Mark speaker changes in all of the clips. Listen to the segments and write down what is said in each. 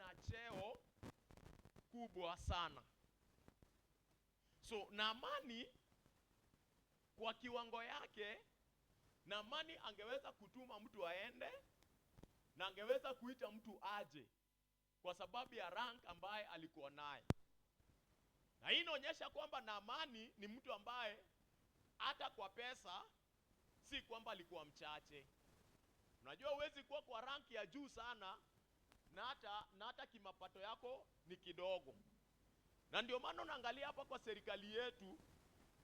Speaker 1: na cheo kubwa sana. So Naamani kwa kiwango yake, Naamani angeweza kutuma mtu aende na angeweza kuita mtu aje kwa sababu ya rank ambaye alikuwa naye. Na hii inaonyesha kwamba Naamani ni mtu ambaye hata kwa pesa si kwamba alikuwa mchache. Unajua huwezi kuwa kwa rank ya juu sana na hata kimapato yako ni kidogo. Na ndio maana unaangalia hapa kwa serikali yetu,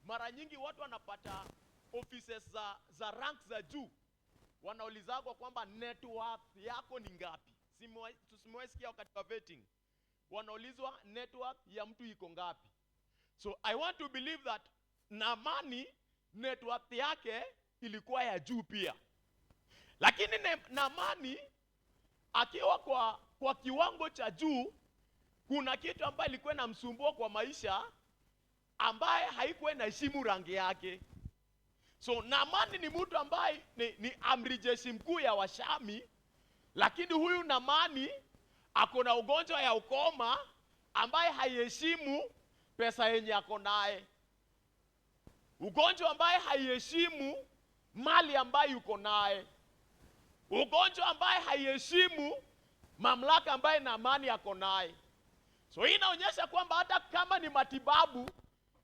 Speaker 1: mara nyingi watu wanapata offices za rank za juu, wanaulizwa kwamba net worth yako ni ngapi. Tusimwesikia wakati wa vetting wanaulizwa net worth ya mtu iko ngapi. So I want to believe that Naamani net worth yake ilikuwa ya juu pia. Lakini Naamani akiwa kwa kiwango cha juu, kuna kitu ambaye ilikuwa inamsumbua kwa maisha ambaye haikuwa inaheshimu rangi yake. So Naamani ni mtu ambaye ni amri jeshi mkuu ya Washami, lakini huyu Naamani ako na ugonjwa ya ukoma ambaye haiheshimu pesa yenye ako naye. Ugonjwa ambaye haiheshimu mali ambaye yuko naye. Ugonjwa ambaye haiheshimu mamlaka ambaye Naamani ako naye. So hii inaonyesha kwamba hata kama ni matibabu,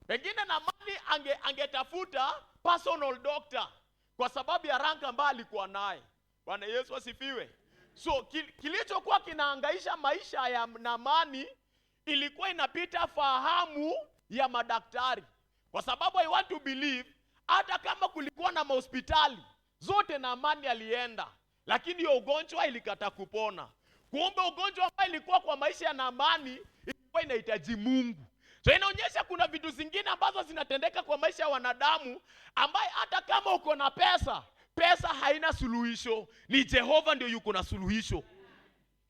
Speaker 1: pengine Naamani angetafuta personal doctor kwa sababu ya rank ambaye alikuwa naye. Bwana Yesu asifiwe. So kilichokuwa kinahangaisha maisha ya Naamani ilikuwa inapita fahamu ya madaktari. Kwa sababu I want to believe hata kama kulikuwa na mahospitali zote Naamani alienda, lakini hiyo ugonjwa ilikata kupona. Kumbe ugonjwa ambao ilikuwa kwa maisha ya Naamani ilikuwa inahitaji Mungu. So inaonyesha kuna vitu zingine ambazo zinatendeka kwa maisha ya wanadamu ambaye hata kama uko na pesa haina suluhisho. Ni Jehova ndio yuko na suluhisho.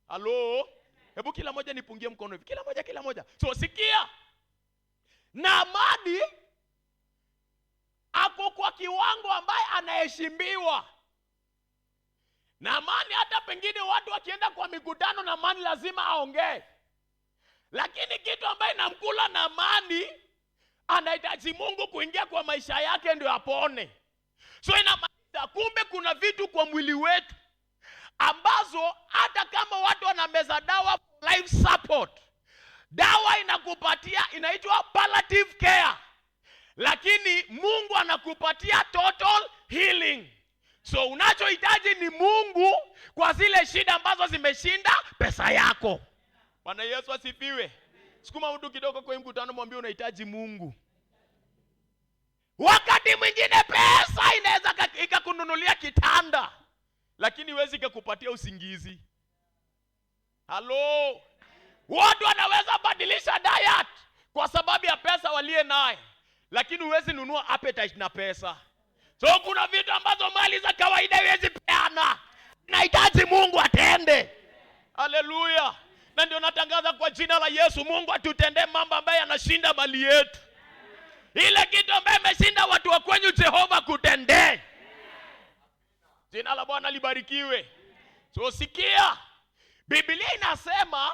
Speaker 1: Halo? Hebu kila moja nipungie mkono hivi. Kila moja. So sikia. Naamani ako kwa kiwango ambaye anaheshimiwa. Naamani hata pengine watu wakienda kwa mikutano Naamani lazima aongee. Lakini kitu ambaye namkula Naamani, anahitaji Mungu kuingia kwa maisha yake ndio apone. So inamaanisha kumbe kuna vitu kwa mwili wetu ambazo hata kama watu wanameza dawa life support, dawa inakupatia inaitwa palliative care, lakini Mungu anakupatia total healing. So unachohitaji ni Mungu kwa zile shida ambazo zimeshinda pesa yako. Bwana Yesu asifiwe. Sukuma mtu kidogo kwa mkutano, mwambie unahitaji Mungu. Wakati mwingine pesa inaweza ikakununulia kitanda, lakini huwezi kukupatia usingizi. Halo? Watu wanaweza badilisha diet kwa sababu ya pesa walie naye, lakini huwezi nunua appetite na pesa. So kuna vitu ambazo mali za kawaida huwezi peana. Nahitaji Mungu atende. Haleluya. Na ndio natangaza kwa jina la Yesu, Mungu atutendee mambo ambaye yanashinda mali yetu. Ile kitu ambaye imeshinda watu wa kwenyu Jehova kutendee. Jina la Bwana libarikiwe. So sikia, Biblia inasema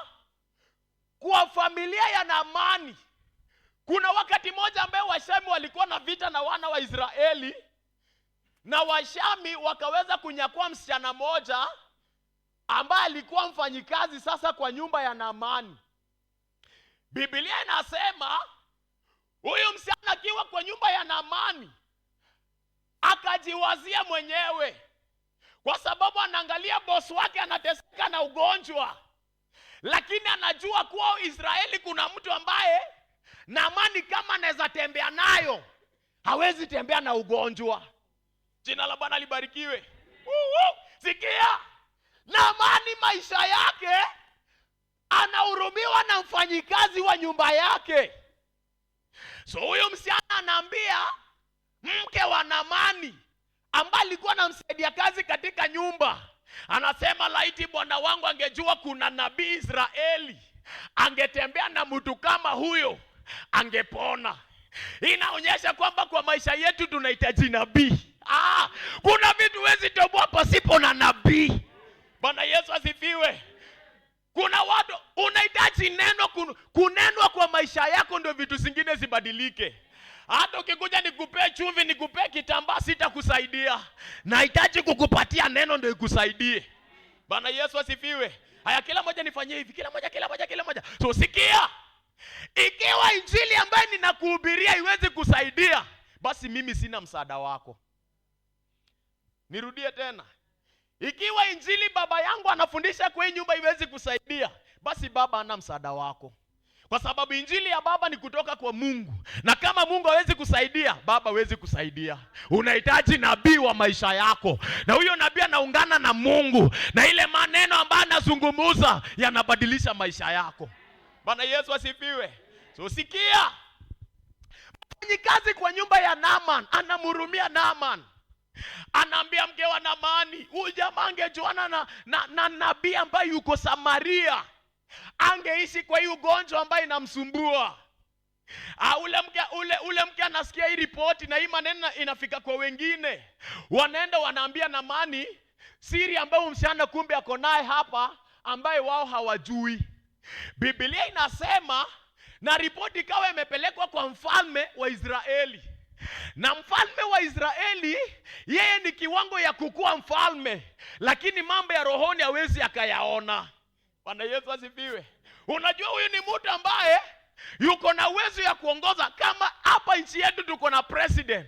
Speaker 1: kwa familia ya Naamani, kuna wakati moja ambaye Washami walikuwa na vita na wana wa Israeli, na Washami wakaweza kunyakua msichana moja ambaye alikuwa mfanyikazi sasa kwa nyumba ya Naamani. Biblia inasema huyu msichana akiwa kwa nyumba ya Naamani akajiwazia mwenyewe, kwa sababu anaangalia bosi wake anateseka na ugonjwa, lakini anajua kuwa Israeli kuna mtu ambaye Naamani kama anaweza tembea nayo hawezi tembea na ugonjwa. Jina la Bwana libarikiwe. Sikia, Naamani maisha yake anahurumiwa na mfanyikazi wa nyumba yake. So huyo msichana anaambia mke wa Naamani ambaye alikuwa anamsaidia kazi katika nyumba, anasema laiti bwana wangu angejua kuna nabii Israeli, angetembea na mtu kama huyo, angepona. Inaonyesha kwamba kwa maisha yetu tunahitaji nabii. Kuna vitu huwezi toboa pasipo na nabii. Bwana Yesu asifiwe. Kuna watu Unahitaji neno kunenwa kwa maisha yako ndio vitu zingine zibadilike. Hata ukikuja nikupee chumvi, nikupee kitambaa, sitakusaidia. Nahitaji kukupatia neno ndio ikusaidie. Bwana Yesu asifiwe. Haya, kila moja nifanyie hivi, kila moja. So sikia. Ikiwa injili ambayo ninakuhubiria iwezi kusaidia, basi mimi sina msaada wako. Nirudie tena. Ikiwa injili baba yangu anafundisha kwa hii nyumba iwezi kusaidia, basi baba hana msaada wako. Kwa sababu injili ya baba ni kutoka kwa Mungu. Na kama Mungu hawezi kusaidia, baba hawezi kusaidia. Unahitaji nabii wa maisha yako. Na huyo nabii anaungana na Mungu. Na ile maneno ambayo anazungumza yanabadilisha maisha yako. Bwana Yesu asifiwe. So sikia. Mfanyikazi kwa nyumba ya Naaman anamhurumia Naaman. Anaambia mke wa Naamani, huyu jamaa angejuana na nabii ambaye yuko Samaria, angeishi kwa hii ugonjwa ambaye inamsumbua. Ule mke anasikia hii ripoti na hii maneno inafika kwa wengine. Wanaenda wanaambia Naamani siri ambayo msichana kumbe ako naye hapa ambaye wao hawajui. Biblia inasema na ripoti ikawa imepelekwa kwa mfalme wa Israeli. Na mfalme wa Israeli yeye ni kiwango ya kukua mfalme, lakini mambo ya rohoni hawezi akayaona. Bwana Yesu asifiwe. Unajua huyu ni mtu ambaye yuko na uwezo ya kuongoza. Kama hapa nchi yetu tuko na president,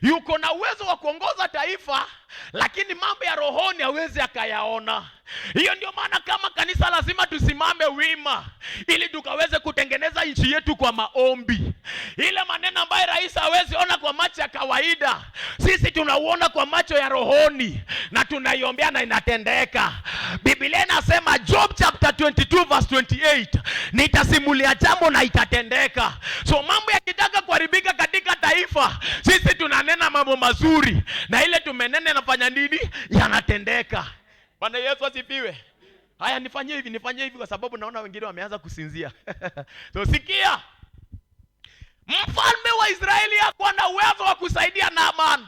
Speaker 1: yuko na uwezo wa kuongoza taifa, lakini mambo ya rohoni hawezi akayaona. Hiyo ndio maana kama kanisa lazima tusimame wima ili tukaweze kutengeneza nchi yetu kwa maombi. Ile maneno ambayo rais hawezi ona kwa macho ya kawaida, sisi tunauona kwa macho ya rohoni na tunaiombea na inatendeka. Biblia inasema Job chapter 22 verse 28, nitasimulia jambo na itatendeka. So mambo yakitaka kuharibika katika taifa, sisi tunanena mambo mazuri na ile tumenene nafanya nini? Yanatendeka. Bwana Yesu asifiwe. Haya, nifanyie hivi kwa sababu naona wengine wameanza kusinzia. So sikia. Mfalme wa Israeli hakuwa na uwezo wa kusaidia Naaman.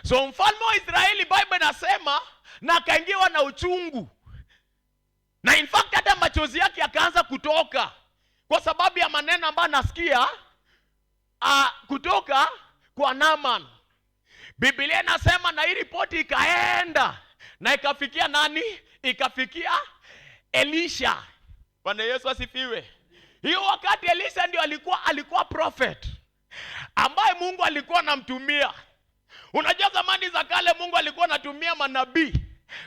Speaker 1: So mfalme wa Israeli Bible inasema na akaingiwa na uchungu. Na in fact hata machozi yake yakaanza kutoka kwa sababu ya maneno ambayo nasikia kutoka kwa Naaman. Biblia inasema na hii ripoti ikaenda na ikafikia nani? Ikafikia Elisha. Bwana Yesu asifiwe. Hiyo wakati Elisha ndio alikuwa prophet ambaye Mungu alikuwa anamtumia. Unajua zamani za kale Mungu alikuwa anatumia manabii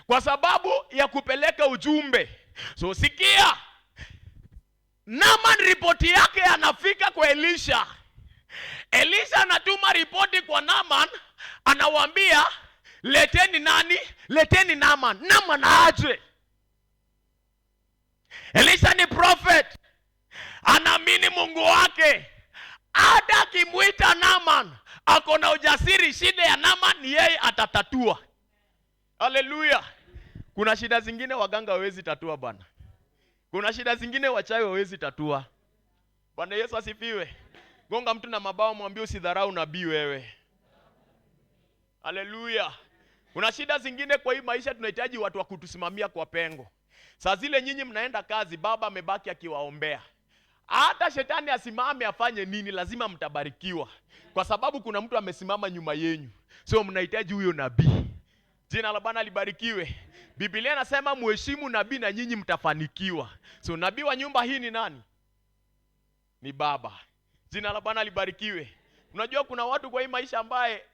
Speaker 1: kwa sababu ya kupeleka ujumbe. So sikia. Naaman ripoti yake anafika kwa Elisha. Elisha anatuma ripoti kwa Naaman, anawaambia leteni nani? Leteni Naaman. Naaman aje. Elisha ni prophet, anaamini Mungu wake. Hata akimuita Naaman, ako na ujasiri shida ya Naaman yeye atatatua. Haleluya. Kuna shida zingine waganga hawezi tatua bwana. Kuna shida zingine wachawi hawezi tatua. Bwana Yesu asifiwe. Gonga mtu na mabao, mwambie usidharau nabii wewe. Haleluya. Kuna shida zingine kwa hii maisha tunahitaji watu wa kutusimamia kwa pengo. Saa zile nyinyi mnaenda kazi, baba amebaki akiwaombea. Hata shetani asimame afanye nini, lazima mtabarikiwa. Kwa sababu kuna mtu amesimama nyuma yenu. So mnahitaji huyo nabii. Jina la Bwana libarikiwe. Biblia inasema mheshimu nabii na nyinyi mtafanikiwa. So nabii wa nyumba hii ni nani? Ni baba. Jina la Bwana libarikiwe. Unajua kuna watu kwa hii maisha ambaye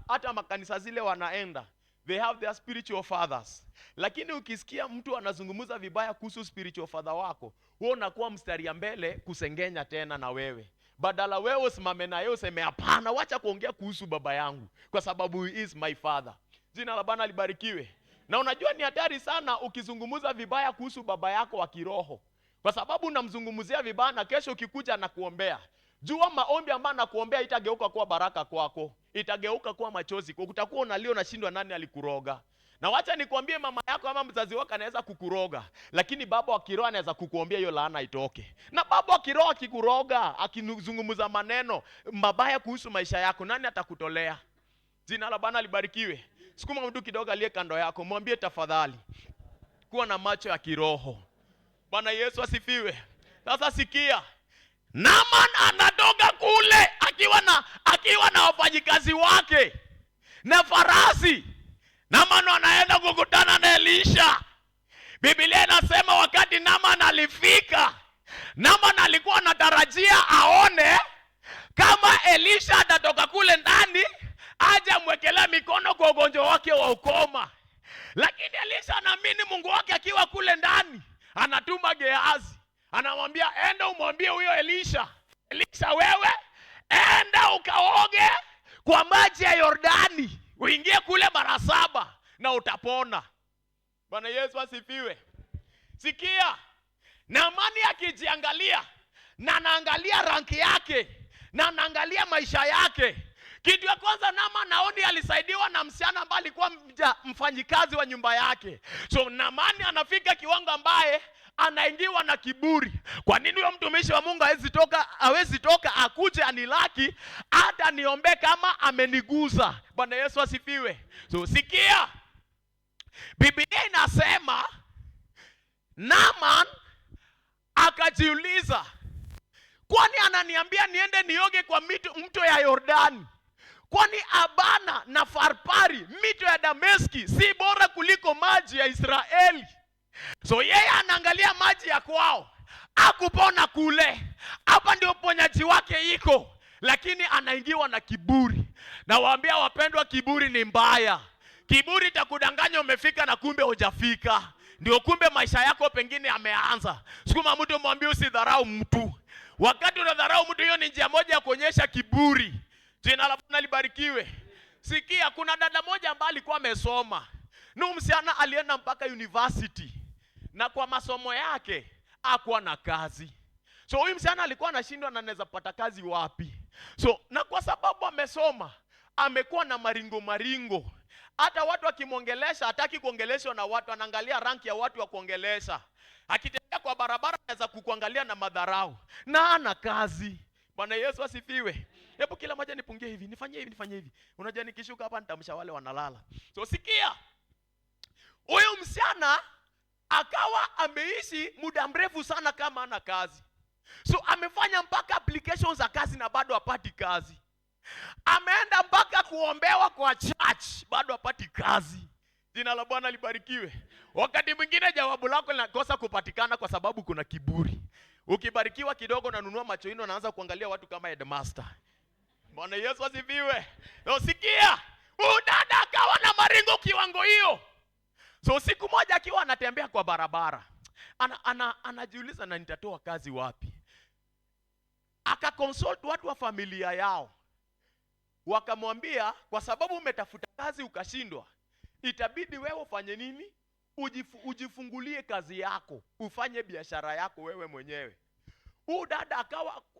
Speaker 1: hata makanisa zile wanaenda, they have their spiritual fathers. Lakini ukisikia mtu anazungumza vibaya kuhusu spiritual father wako, wewe unakuwa mstari ya mbele kusengenya tena na wewe. Badala wewe usimame na yeye useme hapana, wacha kuongea kuhusu baba yangu kwa sababu he is my father. Jina la Bwana libarikiwe. Na unajua ni hatari sana ukizungumza vibaya kuhusu baba yako wa kiroho. Kwa sababu unamzungumzia vibaya na kesho ukikuja na kuombea. Jua maombi ambayo nakuombea itageuka kuwa baraka kwako. Itageuka kuwa machozi. Utakuwa unalia unashindwa nani alikuroga. Na wacha nikwambie, mama yako ama mzazi wako anaweza kukuroga, lakini baba wa kiroho anaweza kukuombea hiyo laana itoke. Na baba wa kiroho akikuroga, akizungumza maneno mabaya kuhusu maisha yako, nani atakutolea? Jina la Bwana libarikiwe. Sukuma mtu kidogo aliye kando yako, mwambie tafadhali kuwa na macho ya kiroho. Bwana Yesu asifiwe. Sasa sikia, Naaman anatoka kule akiwa na wafanyikazi wake na farasi. Naaman anaenda kukutana na Elisha. Biblia inasema wakati Naaman alifika, Naaman alikuwa anatarajia aone kama Elisha atatoka kule ndani aje amwekelee mikono kwa ugonjwa wake wa ukoma. Lakini Elisha anaamini Mungu wake akiwa kule ndani. Anatuma Gehazi, anamwambia enda umwambie huyo Elisha, wewe enda ukaoge kwa maji ya Yordani, uingie kule mara 7 na utapona. Bwana Yesu asifiwe. Sikia, Naamani akijiangalia na anaangalia ranki yake na anaangalia maisha yake. Kitu ya kwanza, Naaman naoni alisaidiwa na msichana ambaye alikuwa mfanyikazi wa nyumba yake. So Naamani anafika kiwango ambaye anaingiwa na kiburi. Kwa nini huyo mtumishi wa Mungu hawezi toka akuje anilaki hata niombe kama ameniguza? Bwana Yesu asifiwe. So sikia, Biblia inasema Naaman akajiuliza, kwani ananiambia niende nioge kwa mto ya Yordani? Kwani Abana na Farpari, mito ya Dameski, si bora kuliko maji ya Israeli? So yeye anaangalia maji ya kwao, akupona kule, hapa ndio ponyaji wake iko, lakini anaingiwa na kiburi. Na waambia wapendwa, kiburi ni mbaya. Kiburi itakudanganya umefika na kumbe hujafika. Ndio kumbe maisha yako pengine yameanza. Sukuma mtu mwambie usidharau mtu. Wakati unadharau mtu, hiyo ni njia moja ya kuonyesha kiburi. Jina la Bwana libarikiwe. Sikia, kuna dada moja ambaye alikuwa amesoma. Msichana alienda mpaka university. Na kwa masomo yake hakuwa na kazi. So huyu msichana alikuwa anashindwa na anaweza pata kazi wapi. So na kwa sababu amesoma, amekuwa na maringo. Hata watu wakimwongelesha hataki kuongeleshwa na watu, anaangalia ranki ya watu wa kuongelesha. Akitembea kwa barabara anaweza kukuangalia na madharau. Na ana kazi. Bwana Yesu asifiwe. Hebu kila mmoja nipungie hivi, nifanyie hivi. Unajua nikishuka hapa nitamsha wale wanalala. So sikia, huyu msichana akawa ameishi muda mrefu sana kama ana kazi. So amefanya mpaka applications za kazi na bado hapati kazi. Ameenda mpaka kuombewa kwa church, bado hapati kazi. Jina la Bwana libarikiwe. Wakati mwingine jawabu lako linakosa kupatikana kwa sababu kuna kiburi. Ukibarikiwa kidogo na nunua macho ino, naanza kuangalia watu kama headmaster. Bwana Yesu asifiwe. So sikia, udada akawa na maringo kiwango hiyo. So siku moja akiwa anatembea kwa barabara, anajiuliza na nitatoa kazi wapi? Akaconsult watu wa familia yao. Wakamwambia, kwa sababu umetafuta kazi ukashindwa, itabidi wewe ufanye nini? Ujifungulie kazi yako, ufanye biashara yako wewe mwenyewe. Huyu dada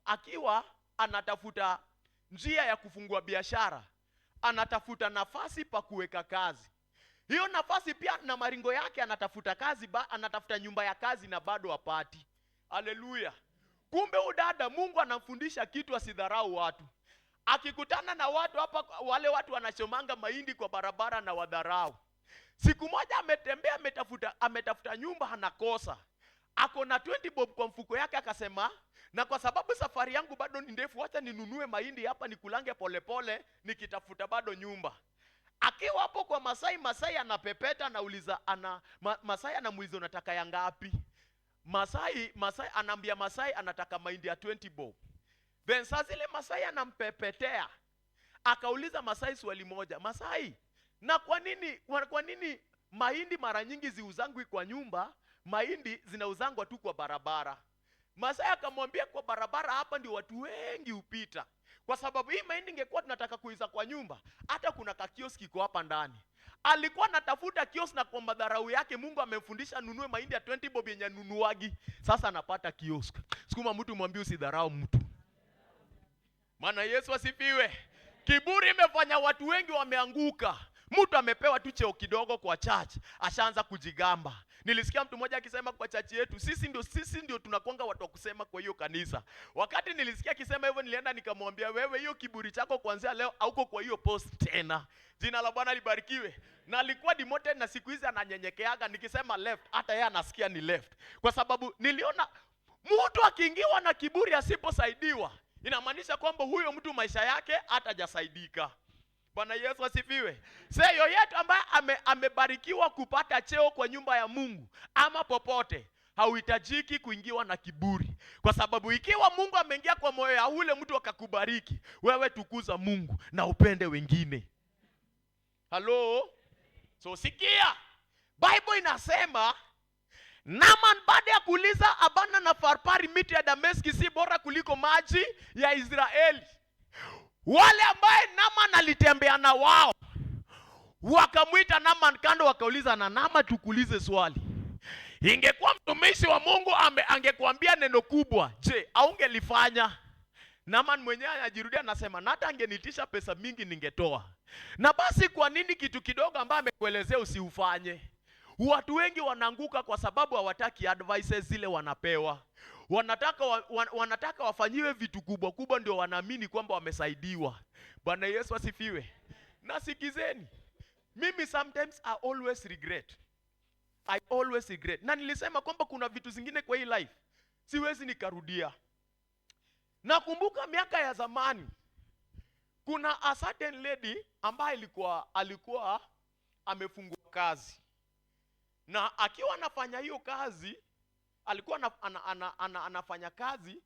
Speaker 1: akiwa anatafuta njia ya kufungua biashara, anatafuta nafasi pa kuweka kazi. Hiyo nafasi pia na maringo yake, anatafuta kazi, anatafuta nyumba ya kazi na bado hapati. Haleluya. Kumbe huyu dada Mungu anamfundisha kitu, asidharau watu. Akikutana na watu hapa, wale watu wanachomanga mahindi kwa barabara na wadharau. Siku moja ametembea, ametafuta nyumba, anakosa. Ako na 20 bob kwa mfuko yake, akasema, na kwa sababu safari yangu bado ni ndefu, acha ninunue mahindi hapa nikulange polepole nikitafuta bado nyumba. Akiwa hapo kwa Masai anapepeta, anauliza Masai anamuuliza unataka ya ngapi? Masai anaambia Masai anataka mahindi ya 20 bob. Then sasa zile Masai anampepetea. Akauliza Masai swali moja, Masai, na kwa nini mahindi mara nyingi ziuzangwi kwa nyumba, mahindi zinauzangwa tu kwa barabara? Masai akamwambia, kwa barabara hapa ndio watu wengi upita. Kwa sababu hii mahindi ingekuwa tunataka kuiza kwa nyumba, hata kuna kakioski kiko hapa ndani. Alikuwa anatafuta kioski, na kwa madharau yake Mungu amemfundisha nunue mahindi ya 20 bob yenye nunuagi. Sasa anapata kioski. Sukuma mtu mwambie usidharau mtu. Maana Yesu asifiwe. Kiburi imefanya watu wengi wameanguka. Mtu amepewa tu cheo kidogo kwa church, ashaanza kujigamba. Nilisikia mtu mmoja akisema kwa church yetu, sisi ndio tunakuanga watu wa kusema kwa hiyo kanisa. Wakati nilisikia akisema hivyo, nilienda nikamwambia, wewe hiyo kiburi chako kuanzia leo hauko kwa hiyo post tena. Jina la Bwana libarikiwe. Na alikuwa demoted na siku hizi ananyenyekeaga, nikisema left hata yeye anasikia ni left. Kwa sababu niliona mtu akiingiwa na kiburi asiposaidiwa, inamaanisha kwamba huyo mtu maisha yake hatajasaidika. Bwana Yesu asifiwe. Sasa yoyote ambaye amebarikiwa kupata cheo kwa nyumba ya Mungu ama popote, hauhitajiki kuingiwa na kiburi. Kwa sababu ikiwa Mungu ameingia kwa moyo ya ule mtu akakubariki, wewe tukuza Mungu na upende wengine. Hello? So sikia, Bible inasema Naaman baada ya kuuliza Abana na Farpari miti ya Dameski si bora kuliko maji ya Israeli. Wale ambaye Naaman alitembea na wao wakamuita Naaman kando, wakauliza, na Naaman tukuulize swali. Ingekuwa mtumishi wa Mungu angekuambia neno kubwa, je, aungelifanya? Naaman mwenyewe anajirudia anasema, na hata angenitisha pesa mingi ningetoa. Na basi kwa nini kitu kidogo ambaye amekuelezea usiufanye? Watu wengi wanaanguka kwa sababu hawataki advices zile wanapewa. Wanataka wafanyiwe vitu kubwa kubwa ndio wanaamini kwamba wamesaidiwa. Bwana Yesu asifiwe. Na sikizeni, mimi sometimes I always regret. Na nilisema kwamba kuna vitu zingine kwa hii life siwezi nikarudia. Nakumbuka miaka ya zamani, kuna a certain lady ambaye alikuwa amefungua kazi. Na akiwa anafanya hiyo kazi, alikuwa anafanya kazi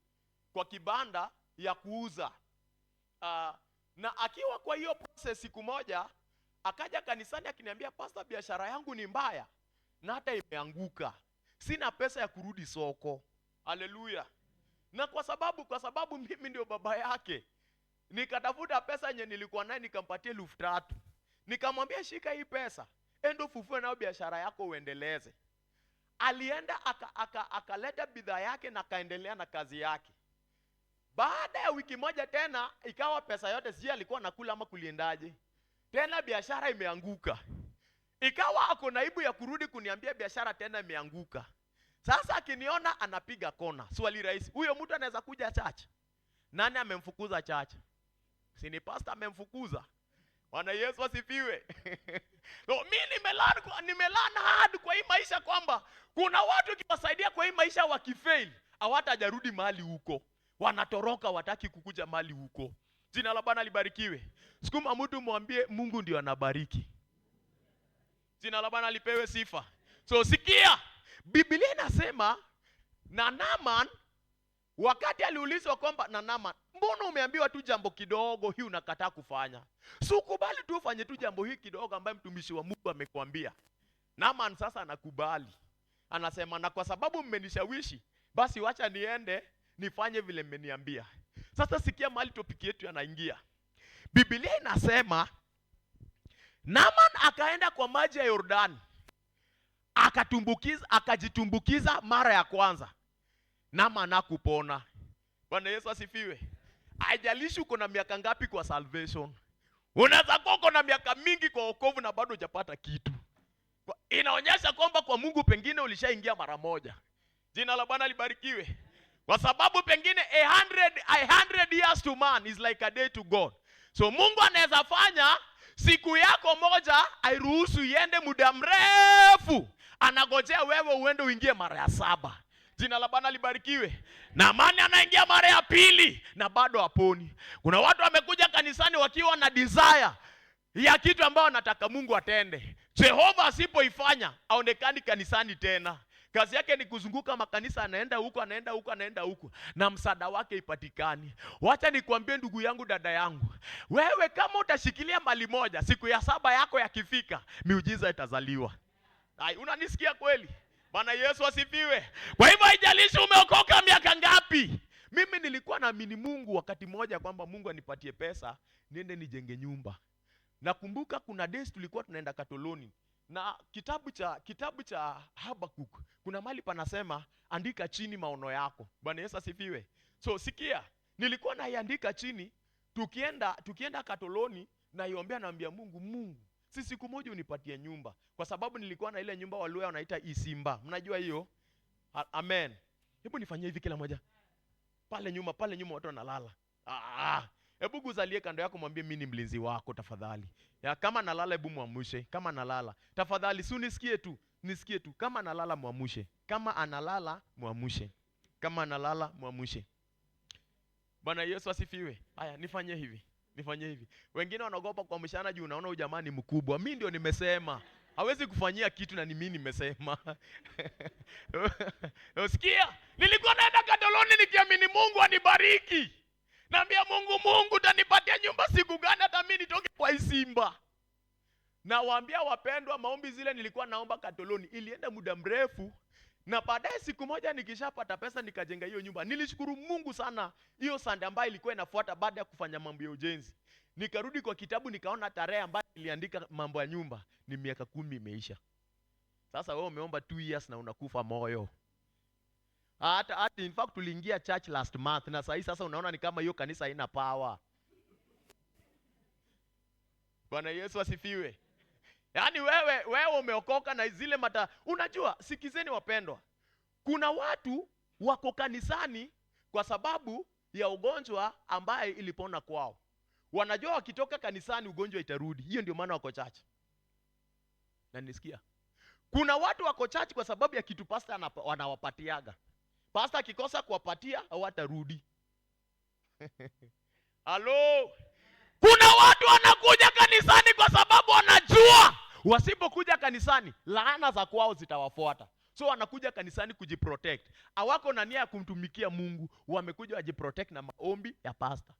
Speaker 1: kwa kibanda ya kuuza. Na akiwa kwa hiyo process, siku moja akaja kanisani akiniambia, pastor, biashara yangu ni mbaya na hata imeanguka. Sina pesa ya kurudi soko. Haleluya. Na kwa sababu mimi ndio baba yake, nikatafuta pesa yenye nilikuwa nayo nikampatia 3,000. Nikamwambia, shika hii pesa, endo fufue nayo biashara yako uendeleze. Alienda akaleta bidhaa yake na kaendelea na kazi yake. Baada ya wiki moja tena ikawa pesa yote sijui alikuwa nakula ama kuliendaje, tena biashara imeanguka. Ikawa ako naibu ya kurudi kuniambia biashara tena imeanguka. Sasa akiniona anapiga kona. Swali rahisi, huyo mtu anaweza kuja church? Nani amemfukuza church? Si ni pastor amemfukuza? Bwana Yesu asifiwe. So mimi nimelana hard kwa hii maisha kwamba kuna watu kiwasaidia kwa hii maisha wakifail, hawatajarudi mahali huko. Wanatoroka, wataki kukuja mahali huko. Jina la Bwana libarikiwe. Sukuma mtu mwambie Mungu ndio anabariki. Jina la Bwana lipewe sifa. So sikia, Biblia inasema na Naaman wakati aliulizwa kwamba, na Naaman, mbona umeambiwa tu jambo kidogo hii unakataa kufanya? Si ukubali tu ufanye tu jambo hii kidogo ambaye mtumishi wa Mungu amekwambia. Naaman sasa anakubali. Anasema, na kwa sababu mmenishawishi, basi wacha niende nifanye vile mmeniambia. Sasa sikia mahali topiki yetu yanaingia. Biblia inasema Naaman akaenda kwa maji ya Yordani, akajitumbukiza mara ya kwanza. Naaman hakupona. Bwana Yesu asifiwe. Haijalishi uko na miaka ngapi kwa salvation. Unaweza kuwa uko na miaka mingi kwa wokovu na bado hujapata kitu. Inaonyesha kwamba kwa Mungu pengine ulishaingia mara moja. Jina la Bwana libarikiwe. Kwa sababu pengine 100 years to man is like a day to God. So Mungu anaweza fanya siku yako moja airuhusu iende muda mrefu. Anagojea wewe uende uingie mara ya 7. Jina la Bwana libarikiwe. Naamani anaingia mara ya 2 na bado haponi. Kuna watu wamekuja kanisani wakiwa na desire ya kitu ambao wanataka Mungu atende. Jehova asipoifanya aonekani kanisani tena. Kazi yake ni kuzunguka makanisa, anaenda huko, na msaada wake ipatikani. Wacha nikwambie ndugu yangu, dada yangu, wewe kama utashikilia mali moja, siku ya 7 yako yakifika, miujiza itazaliwa. Hai, unanisikia kweli? Bwana Yesu asifiwe. Kwa hivyo haijalishi umeokoka miaka ngapi. Mimi nilikuwa naamini Mungu wakati mmoja kwamba Mungu anipatie pesa niende nijenge nyumba. Nakumbuka kuna days tulikuwa tunaenda Katoloni, na kitabu cha Habakuk kuna mali panasema andika chini maono yako. Bwana Yesu asifiwe. So sikia, nilikuwa naiandika chini, tukienda Katoloni, naiombea, naambia Mungu, si siku moja unipatie nyumba, kwa sababu nilikuwa na ile nyumba Waluya wanaita Isimba. Mnajua hiyo? Amen. Hebu nifanyie hivi kila moja. Pale nyuma watu wanalala. Hebu guzalie kando yako, mwambie mimi ni mlinzi wako tafadhali. Ya, kama nalala hebu muamshe. Kama nalala tafadhali, si nisikie tu. Kama nalala muamshe. Kama analala muamshe. Kama analala muamshe. Bwana Yesu asifiwe. Haya, nifanyie hivi. Wengine wanaogopa kuamshana juu unaona ujamani mkubwa. Mimi ndio nimesema. Hawezi kufanyia kitu na ni mimi nimesema. Usikia? Nilikuwa naenda Katoloni nikiamini Mungu anibariki. Naambia Mungu utanipatia nyumba siku gani hata mimi nitoke kwa Isimba. Na waambia wapendwa, maombi zile nilikuwa naomba Katoloni ilienda muda mrefu, na baadaye siku moja nikishapata pesa nikajenga hiyo nyumba. Nilishukuru Mungu sana. Hiyo Sunday ambayo ilikuwa inafuata baada ya kufanya mambo ya ujenzi, nikarudi kwa kitabu nikaona tarehe ambayo niliandika mambo ya nyumba ni miaka 10 imeisha. Sasa wewe umeomba 2 years na unakufa moyo. Hata in fact tuliingia church last month na sasa unaona ni kama hiyo kanisa haina power. Bwana Yesu asifiwe. Yaani wewe umeokoka na zile unajua, sikizeni wapendwa. Kuna watu wako kanisani kwa sababu ya ugonjwa ambaye ilipona kwao. Wanajua wakitoka kanisani ugonjwa itarudi. Hiyo ndio maana wako church. Na nisikia. Kuna watu wako church kwa sababu ya kitu pastor wanawapatiaga. Pastor akikosa kuwapatia hawatarudi. Halo. Kuna watu wanakuja kanisani kwa sababu wanajua wasipokuja kanisani laana za kwao zitawafuata. So wanakuja kanisani kujiprotect. Hawako na nia ya kumtumikia Mungu, wamekuja wajiprotect na maombi ya pastor.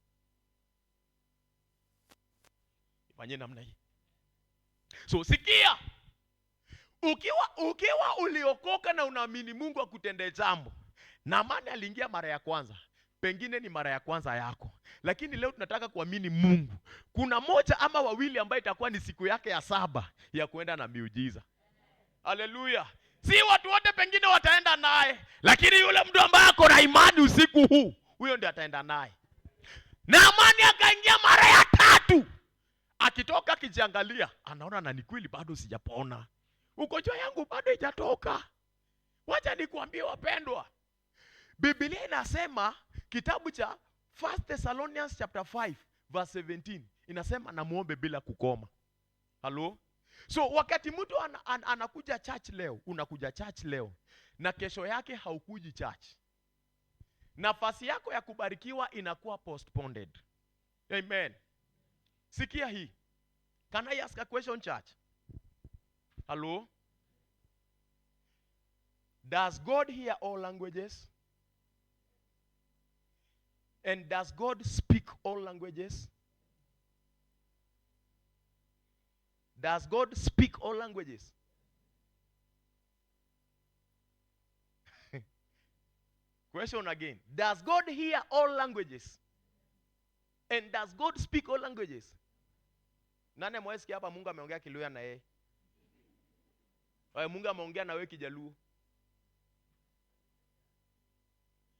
Speaker 1: Ifanye namna hii. So sikia. Ukiwa uliokoka na unaamini Mungu akutendee jambo. Naamani aliingia mara ya kwanza. Pengine ni mara ya kwanza yako. Lakini leo tunataka kuamini Mungu. Kuna moja ama wawili ambaye itakuwa ni siku yake ya 7 ya kuenda na miujiza. Haleluya. Si watu wote pengine wataenda naye, lakini yule mtu ambaye ako na imani usiku huu, huyo ndiye ataenda naye. Naamani akaingia mara ya 3. Akitoka kijiangalia, anaona na ni kweli bado sijapona. Ugonjwa yangu bado haijatoka. Wacha nikuambie wapendwa. Biblia inasema kitabu cha 1 Thessalonians chapter 5 verse 17 inasema na muombe bila kukoma. Halo? So wakati mtu anakuja church leo, unakuja church leo na kesho yake haukuji church, nafasi yako ya kubarikiwa inakuwa postponed. Amen. Sikia hii. Can I ask a question, church? Hello? Does God hear all languages? And does God speak all languages? Does God speak all languages? Question again. Does God hear all languages? And does God speak all languages? Nani mwesikia hapa Mungu ameongea Kiluya na yeye? Mungu ameongea na wewe Kijaluo.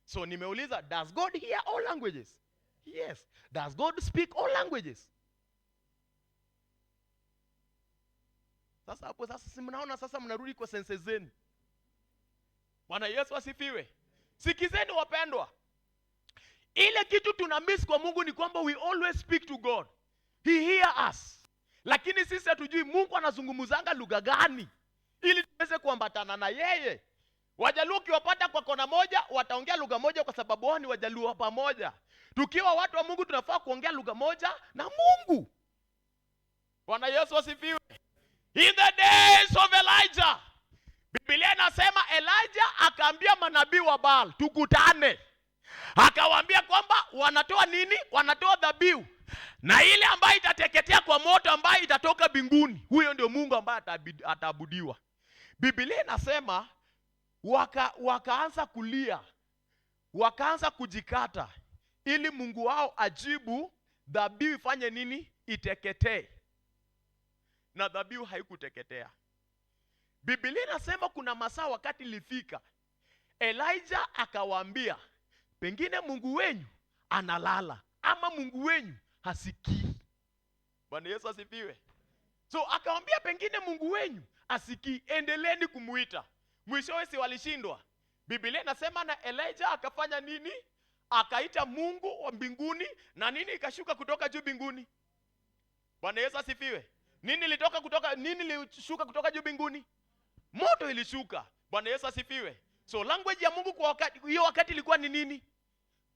Speaker 1: So nimeuliza, does God hear all languages? Yes. Does God speak all languages? Sasa hapo si mnaona sasa mnarudi kwa sense zenu. Bwana Yesu asifiwe. Sikizeni wapendwa. Ile kitu tuna miss kwa Mungu ni kwamba we always speak to God. He hear us. Lakini sisi hatujui Mungu anazungumzanga lugha gani ili tuweze kuambatana na yeye. Wajaluo ukiwapata kwa kona moja wataongea lugha moja kwa sababu wao ni Wajaluo pamoja. Tukiwa watu wa Mungu tunafaa kuongea lugha moja na Mungu. Bwana Yesu asifiwe. In the days of Elijah, Biblia inasema Elijah akaambia manabii wa Baal tukutane. Akawaambia kwamba wanatoa nini? Wanatoa dhabihu. Na ile ambayo itateketea kwa moto ambayo itatoka mbinguni, huyo ndio Mungu ambaye ataabudiwa. Biblia inasema wakaanza kulia, wakaanza kujikata ili Mungu wao ajibu dhabihu ifanye nini? Iteketee. Na dhabihu haikuteketea. Biblia inasema kuna masaa wakati ilifika, Elijah akawaambia, pengine Mungu wenyu analala ama Mungu wenyu hasikii. Bwana Yesu asifiwe. So akamwambia pengine Mungu wenyu asikii, endeleeni kumuita. Mwishowe si walishindwa? Biblia inasema na Elijah akafanya nini? Akaita Mungu wa mbinguni, na nini ikashuka kutoka juu mbinguni? Bwana Yesu asifiwe. Nini ilishuka kutoka juu mbinguni? Moto ilishuka. Bwana Yesu asifiwe. So language ya Mungu kwa wakati ilikuwa ni nini?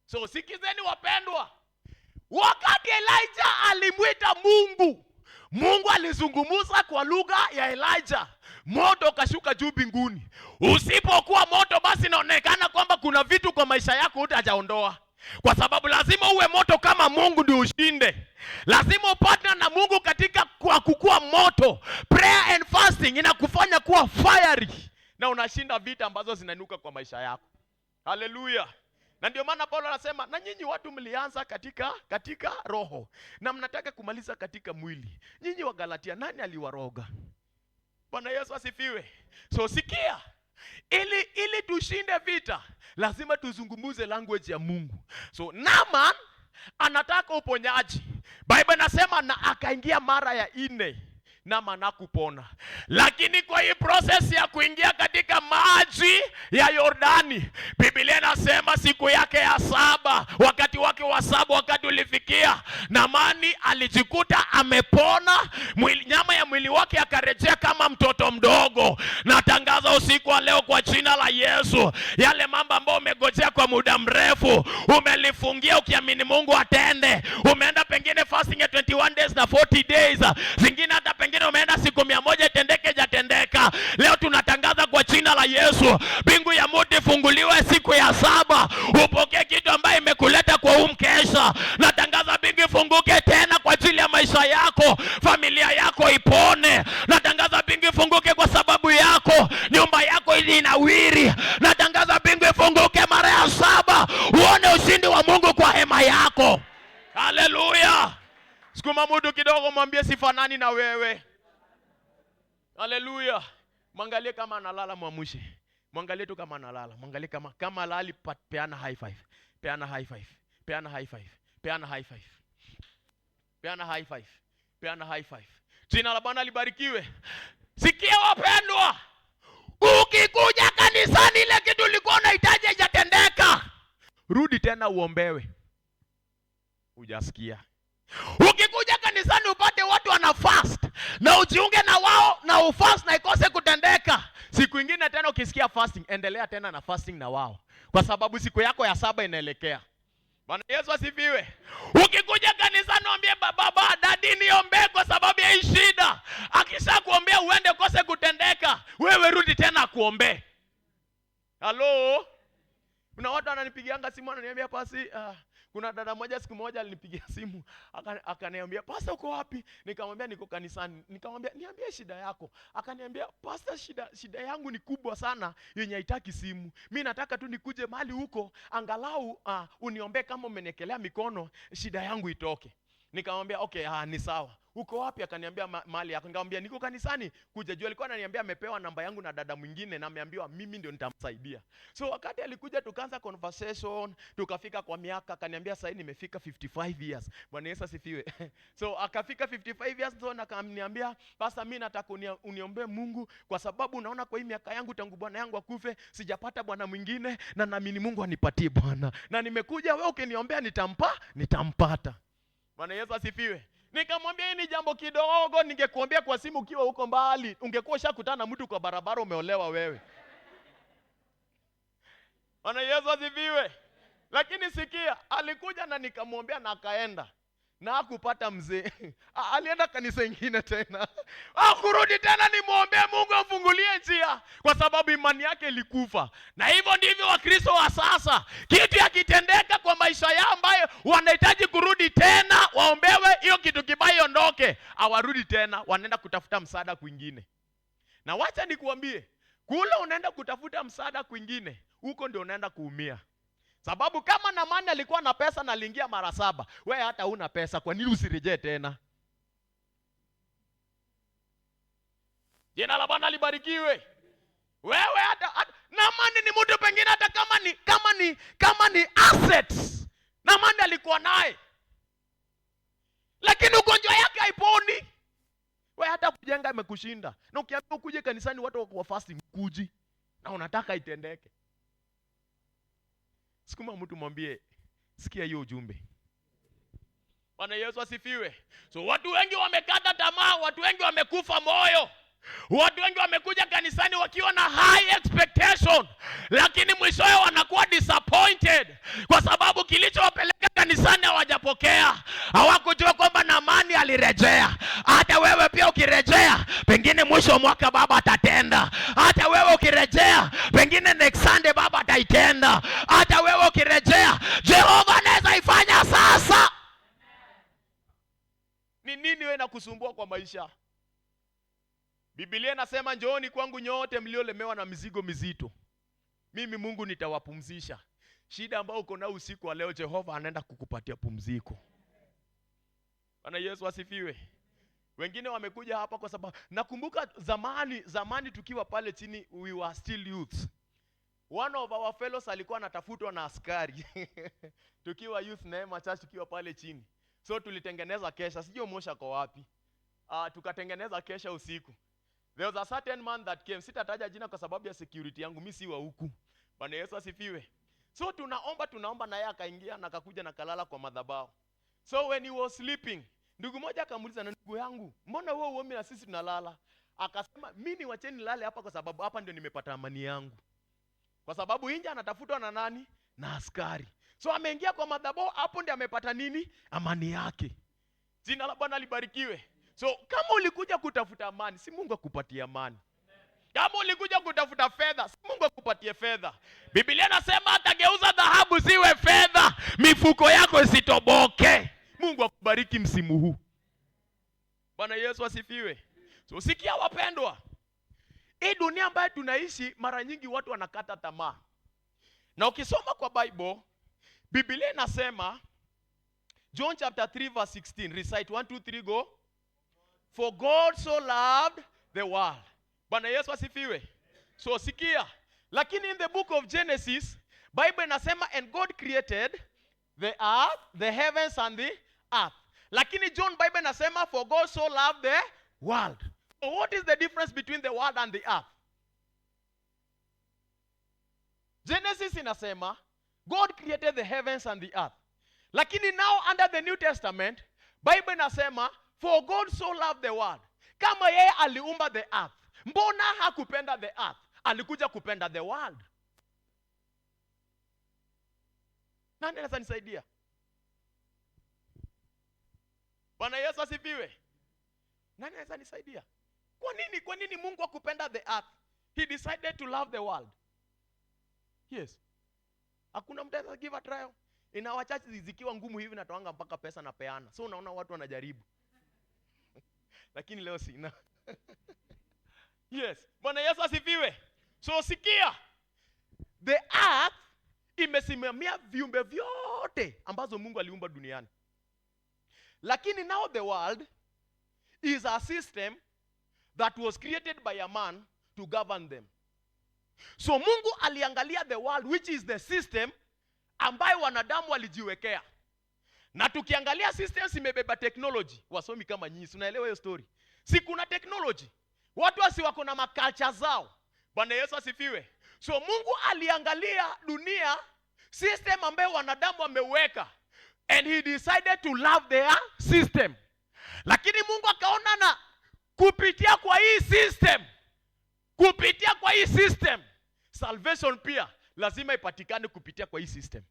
Speaker 1: So sikizeni wapendwa. Wakati Elijah alimuita Mungu, Mungu alizungumza kwa lugha ya Elijah. Moto kashuka juu mbinguni. Usipokuwa moto, basi inaonekana kwamba kuna vitu kwa maisha yako hutajaondoa. Kwa sababu lazima uwe moto kama Mungu ndio ushinde. Lazima upatane na Mungu katika kwa kukua moto. Prayer and fasting inakufanya kuwa fiery, na unashinda vita ambazo zinainuka kwa maisha yako. Haleluya. Na ndio maana Paulo anasema, na nyinyi watu mlianza katika roho, na mnataka kumaliza katika mwili. Nyinyi wa Galatia, nani aliwaroga? Bwana Yesu asifiwe. So sikia, ili tushinde vita, lazima tuzungumuze language ya Mungu. So Naaman anataka uponyaji. Bible inasema na akaingia mara ya 4 Naaman hakupona. Lakini kwa hii process ya kuingia katika maji ya Yordani, Biblia inasema siku yake ya 7, wakati wake wa 7 wakati ulifikia, Naaman alijikuta amepona, nyama ya mwili wake akarejea kama mtoto mdogo. Natangaza usiku wa leo kwa jina la Yesu, yale mambo ambayo umegojea kwa muda mrefu, umelifungia ukiamini Mungu atende. Umeenda pengine fasting ya 21 days na 40 days. Zingine hata pengine umeenda siku 100 tendeke jatendeka. Leo tunatangaza kwa jina la Yesu, mbingu ya moto ifunguliwe siku ya 7. Upokee kitu ambaye imekuleta kwa mkesha. Natangaza mbingu ifunguke tena kwa ajili ya maisha yako, familia yako ipone. Natangaza mbingu ifunguke kwa sababu yako, nyumba yako inawiri. Natangaza mbingu ifunguke mara ya 7, uone ushindi wa Mungu kwa hema yako. Haleluya. Sukuma mtu kidogo, mwambie sifanani na wewe. Haleluya. Mwangalie kama analala, mwamushi. Mwangalie tu kama analala. Mwangalie kama lali, peana high five. Peana high five. Peana high five. Peana high five. Peana high five. Peana high five. Jina la Bwana libarikiwe. Sikia wapendwa, ukikuja kanisani ile kitu ulikuwa unahitaji haijatendeka, rudi tena uombewe. Hujasikia? Ukikuja kanisani upate watu wana fast, na ujiunge na wao na ufast na ikose kutendeka, siku nyingine tena ukisikia fasting, endelea tena na fasting na wao, kwa sababu siku yako ya 7 inaelekea. Bwana Yesu asifiwe. Ukikuja kanisani mwambie baba, dadi niombe kwa sababu ya hii shida. Akisha kuombea uende ukose kutendeka, wewe rudi tena kuombe. Halo? Kuna watu wananipigianga simu wananiambia, pasi kuna dada moja siku moja alinipigia simu, akaniambia, "Pastor uko wapi?" Nikamwambia niko kanisani. Nikamwambia, "Niambie shida yako." Akaniambia, "Pastor, shida yangu ni kubwa sana yenye haitaki simu. Mimi nataka tu nikuje mahali huko angalau uniombe kama umenekelea mikono shida yangu itoke." Nikamwambia, "Okay, ni sawa. Uko wapi?" Akaniambia mahali yako. Nikamwambia niko kanisani. Kuja juu alikuwa ananiambia amepewa namba yangu na dada mwingine na ameambiwa mimi ndio nitamsaidia. So wakati alikuja tukaanza conversation, tukafika kwa miaka, akaniambia sasa nimefika 55 years. Bwana Yesu asifiwe. So akafika 55 years, so akaniambia, "Pastor, mimi nataka uniombee Mungu kwa sababu unaona kwa hii miaka yangu tangu bwana yangu akufe sijapata bwana mwingine, na naamini Mungu anipatie bwana. Na nimekuja wewe ukiniombea nitampata." Bwana Yesu asifiwe. Nikamwambia hii ni jambo kidogo, ningekuambia kwa simu ukiwa huko mbali, ungekuwa ushakutana na mtu kwa barabara umeolewa wewe. Bwana Yesu asifiwe. Lakini sikia, alikuja na nikamwombea na akaenda. Na hakupata mzee. Alienda kanisa ingine tena. Hakurudi tena nimwombee Mungu afungulie njia, kwa sababu imani yake ilikufa. Na hivyo ndivyo Wakristo wa sasa. Kitu yakitendeka kwa maisha yao ambayo wanahitaji kurudi tena waombewe hiyo kitu kibaya ondoke, hawarudi tena, wanaenda kutafuta msaada kwingine. Na wacha nikuambie, kule unaenda kutafuta msaada kwingine, huko ndio unaenda kuumia. Sababu kama Naamani alikuwa na pesa na aliingia mara 7, wewe hata huna pesa, kwa nini usirejee tena? Jina la Bwana libarikiwe. Wewe hata Naamani ni mtu pengine hata kama ni assets Naamani alikuwa naye, lakini ugonjwa yake haiponi. Wewe hata kujenga imekushinda. Na ukiambiwa ukuje kanisani watu wako fasting kuji na unataka itendeke. Sikuma mtu mwambie sikia hiyo ujumbe. Bwana Yesu asifiwe. So watu wengi wamekata tamaa, watu wengi wamekufa moyo. Watu wengi wamekuja kanisani wakiwa na high expectation, lakini mwishowe wanakuwa disappointed kwa sababu kilichowapeleka kanisani hawajapokea. Hawakujua kwamba Naamani alirejea. Hata wewe pia ukirejea, pengine mwisho wa mwaka Baba atatenda. Hata wewe ukirejea, pengine next Sunday Baba ataitenda. Hata wewe ukirejea, Jehova anaweza ifanya sasa. Ni nini wewe nakusumbua kwa maisha? Biblia inasema njooni kwangu nyote mliolemewa na mizigo mizito, mimi Mungu nitawapumzisha. Shida ambayo uko nayo usiku wa leo, Jehova anaenda kukupatia pumziko. Bwana Yesu asifiwe. Wengine wamekuja hapa kwa sababu nakumbuka zamani tukiwa pale chini, we were still youths. One of our fellows alikuwa anatafutwa na askari. Tukiwa youth Neema Church, tukiwa pale chini. So tulitengeneza kesha, sijui Mosha kwa wapi. Tukatengeneza kesha usiku. There was a certain man that came. Sitataja jina kwa sababu ya security yangu, mimi si wa huku. Bwana Yesu asifiwe. So tunaomba na yeye akaingia na akakuja na kalala kwa madhabahu. So when he was sleeping, ndugu mmoja akamuuliza, na ndugu yangu, mbona wewe uombe na sisi tunalala? Akasema, mimi wacheni nilale hapa kwa sababu hapa ndio nimepata amani yangu. Kwa sababu nje anatafutwa na nani? Na askari. So ameingia kwa madhabahu, hapo ndio amepata nini? Amani yake. Jina la Bwana libarikiwe. So kama ulikuja kutafuta amani, si Mungu akupatie amani. Kama ulikuja kutafuta fedha, si Mungu akupatie fedha. Biblia inasema atageuza dhahabu ziwe fedha, mifuko yako isitoboke. Mungu akubariki msimu huu. Bwana Yesu asifiwe. So sikia wapendwa, hii dunia ambayo tunaishi, mara nyingi watu wanakata tamaa. Na ukisoma kwa Bible, Biblia inasema John chapter 3 verse 16, recite 1 2 3 go. For God so loved the world. Bwana Yesu asifiwe. So sikia, lakini in the book of Genesis, Bible inasema and God created the earth, the heavens and the earth. Lakini John Bible inasema for God so loved the world. So what is the difference between the world and the earth? Genesis inasema God created the heavens and the earth. Lakini now under the New Testament, Bible inasema for God so loved the world. Kama yeye aliumba the earth, mbona hakupenda the earth? Alikuja kupenda the world. Nani anaweza nisaidia? Bwana Yesu asifiwe. Nani anaweza nisaidia? Kwa nini Mungu hakupenda the earth? He decided to love the world. Yes. Hakuna mtu anaweza give a trial. Inawachache zikiwa ngumu hivi natoanga mpaka pesa na peana. So unaona watu wanajaribu. Lakini leo sina. Yes. Bwana Yesu asifiwe. So sikia. The earth imesimamia viumbe vyote ambazo Mungu aliumba duniani. Lakini now the world is a system that was created by a man to govern them. So Mungu aliangalia the world, which is the system ambayo wanadamu walijiwekea. Na tukiangalia systems imebeba technology. Wasomi kama nyinyi, unaelewa hiyo story? Si kuna technology. Watu wasi wako na maculture zao. Bwana Yesu asifiwe. So Mungu aliangalia dunia, system ambayo wanadamu wameweka, and he decided to love their system. Lakini Mungu akaona na kupitia kwa hii system, salvation pia lazima ipatikane kupitia kwa hii system.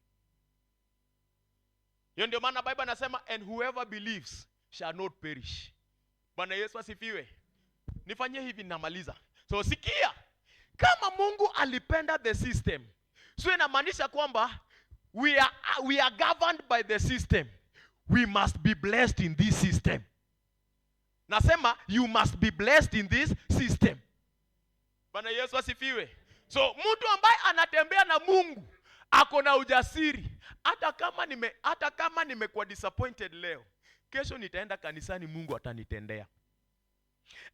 Speaker 1: Hiyo ndio maana Bible inasema and whoever believes shall not perish. Bwana Yesu asifiwe. Nifanyie hivi namaliza. So sikia, kama Mungu alipenda the system, so inamaanisha kwamba we are governed by the system. We must be blessed in this system. Nasema you must be blessed in this system. Bwana Yesu asifiwe. So mtu ambaye anatembea na Mungu ako na ujasiri. Hata kama nimekuwa disappointed leo, kesho nitaenda kanisani, Mungu atanitendea.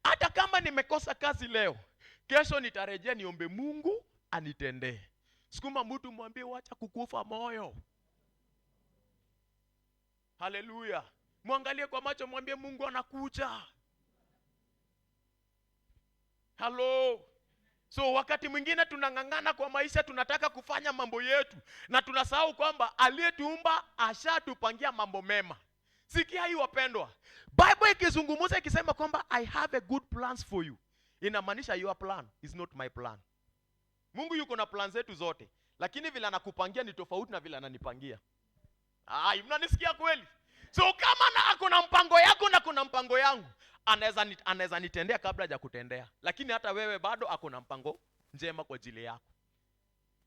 Speaker 1: Hata kama nimekosa kazi leo, kesho nitarejea niombe Mungu anitendee. Sikuma mtu mwambie wacha kukufa moyo. Haleluya. Muangalie kwa macho mwambie Mungu anakuja. Hello. So wakati mwingine tunang'ang'ana kwa maisha, tunataka kufanya mambo yetu na tunasahau kwamba aliyetuumba ashatupangia mambo mema. Sikia hii wapendwa. Bible ikizungumza ikisema kwamba I have a good plans for you, inamaanisha your plan is not my plan. Mungu yuko na plan zetu zote, lakini vile anakupangia ni tofauti na vile ananipangia. Mnanisikia kweli? So kama ako na mpango yako na kuna mpango yangu, anaweza nitendea kabla ya kutendea. Lakini hata wewe bado ako na mpango njema kwa ajili yako.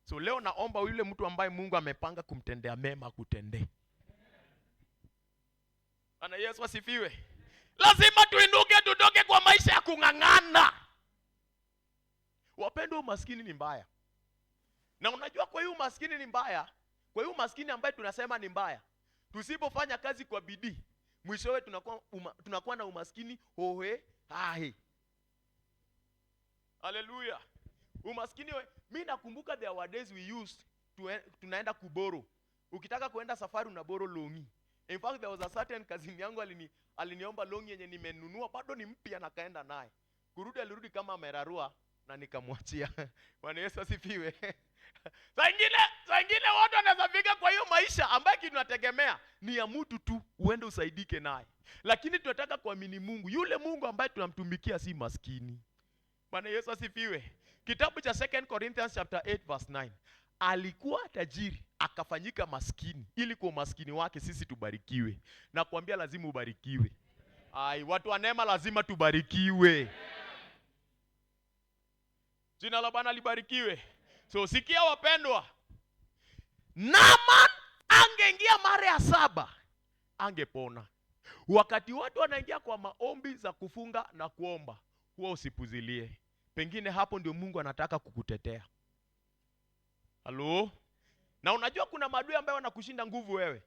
Speaker 1: So leo naomba yule mtu ambaye Mungu amepanga kumtendea mema kutendee. Ana Yesu asifiwe. Lazima tuinuke tutoke kwa maisha ya kung'ang'ana. Wapendwa, umaskini ni mbaya. Na unajua kwa hiyo umaskini ni mbaya, kwa hiyo umaskini ambaye tunasema ni mbaya, tusipofanya kazi kwa bidii, mwishowe tunakuwa na umaskini hohe hahe. Hallelujah. Umaskini mimi nakumbuka there were days we used tunaenda kuboro. Ukitaka kuenda safari unaboro longi. In fact there was a certain cousin yangu aliniomba longi yenye nimenunua bado ni mpya na kaenda naye. Kurudi alirudi kama amerarua na nikamwachia. Bwana Yesu asifiwe. Saa ingine watu wanaweza fika kwa hiyo maisha ambaye tunategemea ni ya mtu tu uende usaidike naye. Lakini tunataka kuamini Mungu. Yule Mungu ambaye tunamtumikia si maskini. Bwana Yesu asifiwe. Kitabu cha 2 Corinthians chapter 8 verse 9. Alikuwa tajiri akafanyika maskini ili kwa maskini wake sisi tubarikiwe. Na kuambia lazima ubarikiwe. Watu wa neema lazima tubarikiwe. Jina la Bwana libarikiwe. So sikia wapendwa. Naaman angeingia mara ya 7 angepona. Wakati watu wanaingia kwa maombi za kufunga na kuomba, huwa usipuzilie. Pengine hapo ndio Mungu anataka kukutetea. Halo? Na unajua kuna maadui ambao wanakushinda nguvu wewe.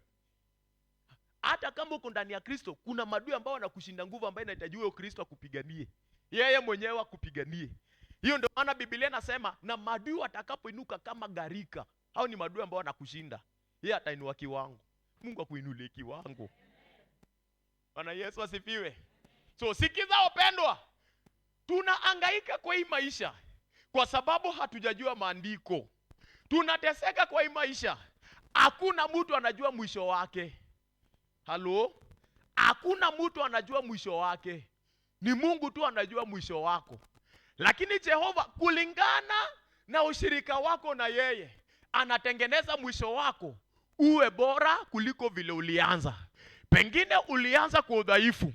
Speaker 1: Hata kama uko ndani ya Kristo, kuna maadui ambao wanakushinda nguvu ambayo inahitaji wewe Kristo akupiganie. Yeye mwenyewe akupiganie. Hiyo ndio maana Biblia inasema na maadui watakapoinuka kama gharika, hao ni maadui ambao wanakushinda. Yeye atainua kiwango. Mungu akuinulie kiwango. Bwana Yesu asifiwe. So sikiza wapendwa. Tunahangaika kwa hii maisha kwa sababu hatujajua maandiko. Tunateseka kwa hii maisha. Hakuna mtu anajua mwisho wake. Halo? Hakuna mtu anajua mwisho wake. Ni Mungu tu anajua mwisho wako. Lakini Jehova kulingana na ushirika wako na yeye, anatengeneza mwisho wako uwe bora kuliko vile ulianza. Pengine ulianza kwa udhaifu,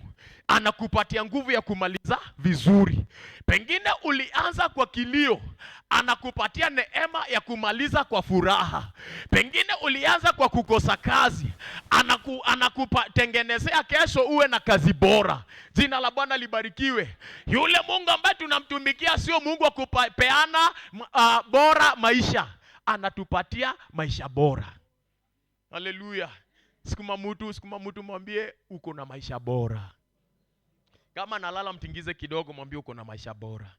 Speaker 1: anakupatia nguvu ya kumaliza vizuri. Pengine ulianza kwa kilio, anakupatia neema ya kumaliza kwa furaha. Pengine ulianza kwa kukosa kazi, anakutengenezea kesho uwe na kazi bora. Jina la Bwana libarikiwe. Yule Mungu ambaye tunamtumikia sio Mungu wa kupeana bora maisha, anatupatia maisha bora. Haleluya. Sikuma mtu mwambie uko na maisha bora. Kama nalala mtingize kidogo mwambie uko na maisha bora.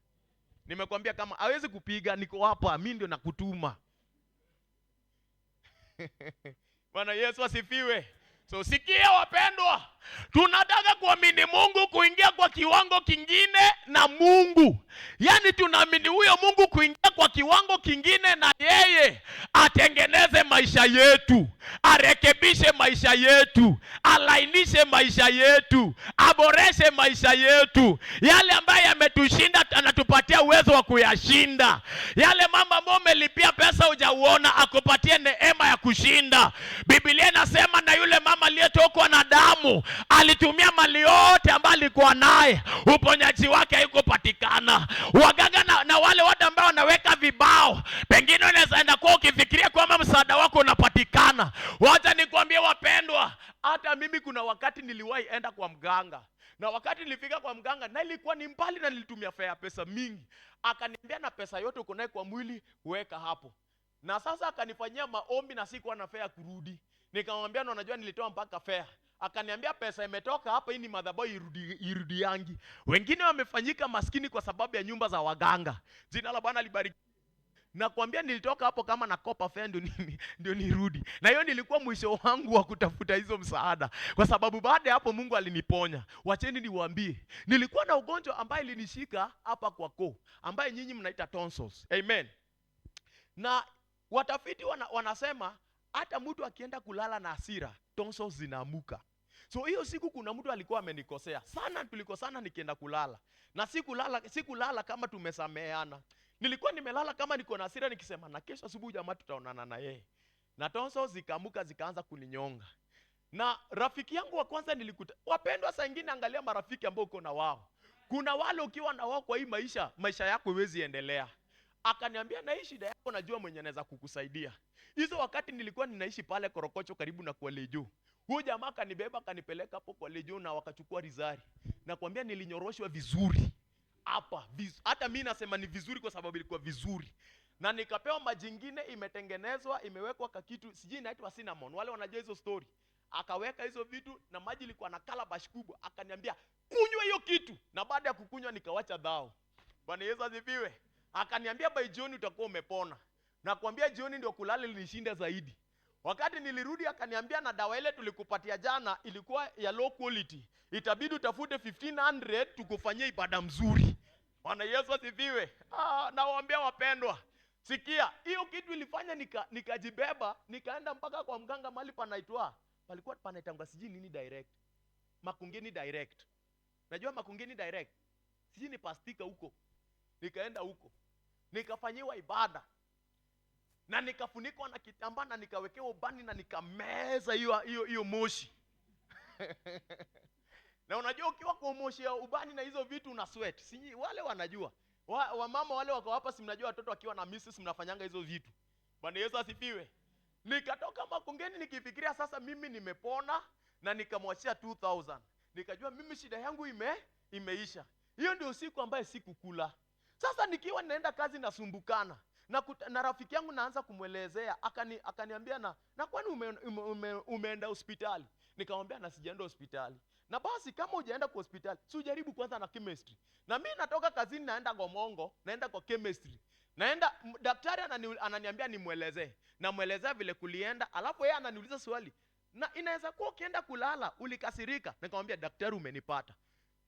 Speaker 1: Nimekwambia kama hawezi kupiga niko hapa mimi ndio nakutuma. Bwana Yesu asifiwe. So sikia wapendwa, tunataka kuamini Mungu kuingia kwa kiwango kingine na Mungu. Yaani tunaamini huyo Mungu kuingia kwa kiwango kingine na yeye atengeneze maisha yetu, arekebishe maisha yetu, alainishe maisha yetu, aboreshe maisha yetu. Yale ambayo yametushinda anatupatia uwezo wa kuyashinda. Yale mambo ambayo umelipia pesa hujauona akupatie neema ya kushinda. Biblia inasema na yule mama aliyetokwa na damu alitumia mali yote ambayo alikuwa naye, uponyaji wake haikupatikana. Waganga na wale watu ambao wanaweka vibao, pengine unaweza enda kwa ukifikiria kwamba msaada wako unapatikana. Wacha nikwambie wapendwa, hata mimi kuna wakati niliwahi enda kwa mganga. Na wakati nilifika kwa mganga na ilikuwa ni mbali na nilitumia fare pesa mingi. Akaniambia na pesa yote uko nayo kwa mwili weka hapo. Na sasa akanifanyia maombi na sikuwa na fare kurudi. Nikamwambia na unajua nilitoa mpaka fare. Akaniambia pesa imetoka hapa, hii ni madhabahu irudi yangi. Wengine wamefanyika maskini kwa sababu ya nyumba za waganga. Jina la Bwana libariki. Nakwambia nilitoka hapo kama nakopa fare ndio nirudi. Na hiyo nilikuwa mwisho wangu wa kutafuta hizo msaada. Kwa sababu baada ya hapo Mungu aliniponya. Wacheni niwaambie. Nilikuwa na ugonjwa ambaye ilinishika hapa kwa koo, ambaye nyinyi mnaita tonsils. Amen. Na watafiti wanasema hata mtu akienda kulala na hasira, tonsils zinaamuka. So hiyo siku kuna mtu alikuwa amenikosea. Sana tulikosana nikienda kulala. Na sikulala kama tumesameheana. Nilikuwa nimelala kama niko na hasira nikisema na kesho asubuhi jamaa tutaonana na yeye. Na tonsils zikaamuka zikaanza kuninyonga. Na rafiki yangu wa kwanza nilikuta. Wapendwa, saa nyingine angalia marafiki ambao uko na wao. Kuna wale ukiwa na wao kwa hii maisha yako haiwezi endelea. Akaniambia na hii shida yako najua mwenye anaweza kukusaidia. Hizo wakati nilikuwa ninaishi pale Korokocho karibu na kwa Lejo. Huyo jamaa kanibeba kanipeleka hapo kwa Lejo na wakachukua rizari. Nakwambia nilinyoroshwa vizuri. Hapa hata mimi nasema ni vizuri kwa sababu ilikuwa vizuri. Na nikapewa maji ingine imetengenezwa, imewekwa kakitu, sijui inaitwa cinnamon. Wale wanajua hizo story. Akaweka hizo vitu na maji ilikuwa na calabash kubwa. Akaniambia, "Kunywa hiyo kitu." Na baada ya kukunywa nikawacha dhao. Bwana Yesu asifiwe. Akaniambia by jioni utakuwa umepona. Nakwambia jioni ndio kulala linishinda zaidi. Wakati nilirudi akaniambia na dawa ile tulikupatia jana ilikuwa ya low quality. Itabidi utafute 1500 tukufanyie ibada mzuri. Bwana Yesu asifiwe. Nawaambia wapendwa, sikia, hiyo kitu ilifanya nikajibeba, nikaenda mpaka kwa mganga mahali panaitwa. Palikuwa panaitangwa sijui nini direct. Makungeni direct. Najua Makungeni direct. Sijui ni pastika huko. Nikaenda huko. Nikafanyiwa ibada. Na nikafunikwa na kitambaa na nikawekewa ubani na nikameza hiyo moshi. Na unajua ukiwa kwa moshi ya ubani na hizo vitu una sweat. Si wale wanajua. Wamama wale wako hapa si mnajua watoto wakiwa na misses mnafanyanga hizo vitu. Bwana Yesu asifiwe. Nikatoka Makongeni nikifikiria sasa mimi nimepona na nikamwachia 2000. Nikajua mimi shida yangu imeisha. Hiyo ndio siku ambayo sikukula. Sasa nikiwa naenda kazi nasumbukana. Na rafiki yangu naanza kumwelezea, akaniambia na kwani umeenda hospitali? Nikamwambia na sijaenda hospitali. Na basi kama hujaenda kwa hospitali, si ujaribu kwanza na chemistry. Na mimi natoka kazini naenda Gomongo, naenda kwa chemistry. Daktari ananiambia nimuelezee. Namuelezea vile kulienda, alafu yeye ananiuliza swali. Na inaweza kuwa ukienda kulala ulikasirika. Nikamwambia daktari umenipata.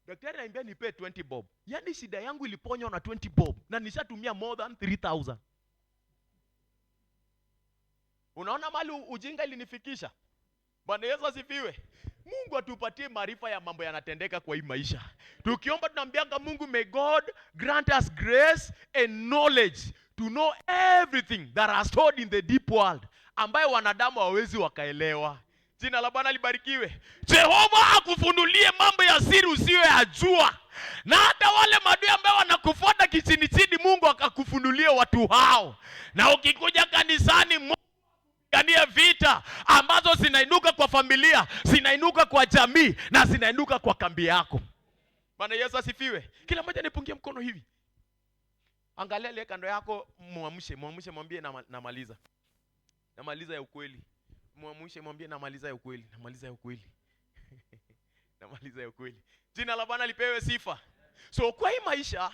Speaker 1: Daktari ananiambia nipe 20 bob. Yaani shida yangu iliponywa na 20 bob na nishatumia more than 3000. Unaona mali ujinga ilinifikisha. Bwana Yesu asifiwe. Mungu atupatie maarifa ya mambo yanatendeka kwa hii maisha. Tukiomba tunaambianga Mungu, may God grant us grace and knowledge to know everything that are stored in the deep world, ambayo wanadamu hawawezi wakaelewa. Jina la Bwana libarikiwe. Jehova akufunulie mambo ya siri usiyoyajua. Na hata wale maadui ambao wanakufuata kichini chini, Mungu akakufunulie watu hao. Na ukikuja kanisani Gania vita ambazo zinainuka kwa familia, zinainuka kwa jamii na zinainuka kwa kambi yako. Bwana Yesu asifiwe. Kila mmoja nipungie mkono hivi. Angalia ile kando yako, muamshe mwambie namaliza. Namaliza ya ukweli. Muamshe mwambie namaliza ya ukweli, namaliza ya ukweli. Namaliza ya ukweli. Jina la Bwana lipewe sifa. So kwa hii maisha,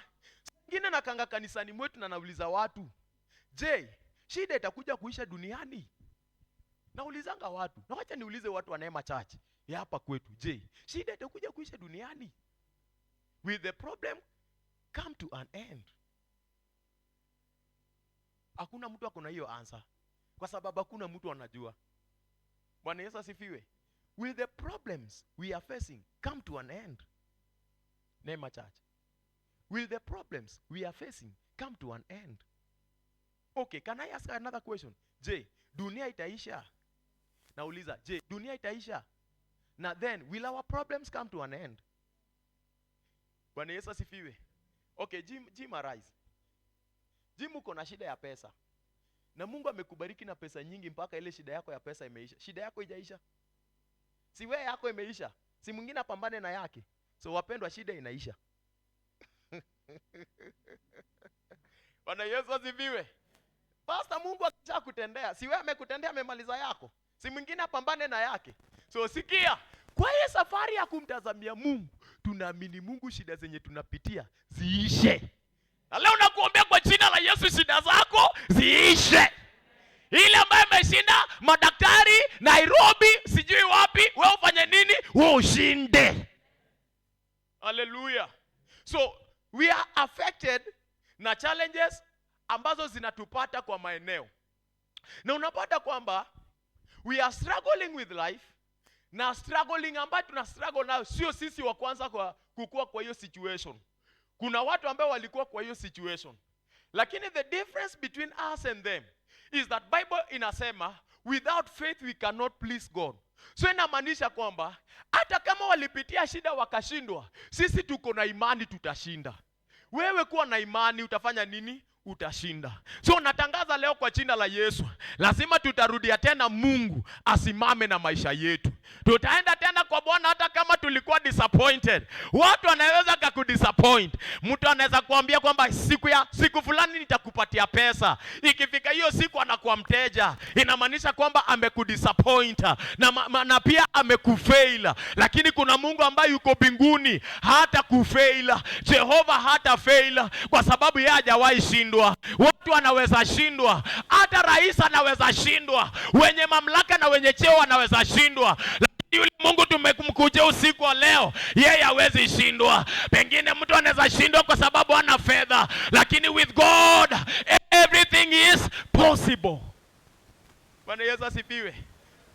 Speaker 1: wengine nakanga kanisani mwetu na nauliza watu, "Je, shida itakuja kuisha duniani?" Naulizanga watu. Na wacha niulize watu wa Neema Church ya hapa kwetu. Je, shida itakuja kuisha duniani? Will the problem come to an end? Hakuna mtu akona hiyo answer. Kwa sababu hakuna mtu anajua. Bwana Yesu asifiwe. Will the problems we are facing come to an end? Neema Church. Will the problems we are facing come to an end? Okay, can I ask another question? Je, dunia itaisha? Nauliza, je, dunia itaisha? Na then, will our problems come to an end? Bwana Yesu asifiwe. Okay, Jim arise. Jim uko na shida ya pesa. Na Mungu amekubariki na pesa nyingi mpaka ile shida yako ya pesa imeisha. Shida yako haijaisha? Si wewe yako imeisha? Si mwingine apambane na yake? So wapendwa, shida inaisha. Bwana Yesu asifiwe. Pastor, Mungu akishakutendea, si wewe amekutendea amemaliza yako? Si mwingine apambane na yake? So sikia, kwa hii safari ya kumtazamia Mungu, tunaamini Mungu shida zenye tunapitia ziishe. Na leo nakuombea kwa jina la Yesu shida zako Nairobi, sijui wapi, wewe ufanye nini? Wewe ushinde. Hallelujah. So we are affected na challenges ambazo zinatupata kwa maeneo. Na unapata kwamba we are struggling with life, na struggling ambayo tuna struggle nayo sio sisi wa kwanza kwa kukua kwa hiyo situation. Kuna watu ambao walikuwa kwa hiyo situation. Lakini the difference between us and them is that Bible inasema without faith we cannot please God. So inamaanisha kwamba hata kama walipitia shida wakashindwa, sisi tuko na imani tutashinda. Wewe kuwa na imani, utafanya nini? Utashinda. So natangaza leo kwa jina la Yesu, lazima tutarudia tena Mungu asimame na maisha yetu. Tutaenda tena kwa Bwana hata kama tulikuwa disappointed. Watu wanaweza kukudisappoint. Mtu anaweza kuambia kwamba siku fulani nitakupatia pesa. Ikifika hiyo siku anakuwa mteja. Inamaanisha kwamba amekudisappoint na pia amekufail. Lakini kuna Mungu ambaye yuko mbinguni hata kufail. Jehova hata fail kwa sababu yeye hajawahi shindwa. Watu wanaweza shindwa, hata rais anaweza shindwa, wenye mamlaka na wenye cheo wanaweza shindwa, lakini yule Mungu tumemkujia usiku wa leo, yeye hawezi shindwa. Pengine mtu anaweza shindwa kwa sababu hana fedha, lakini with God everything is possible. Bwana Yesu asifiwe.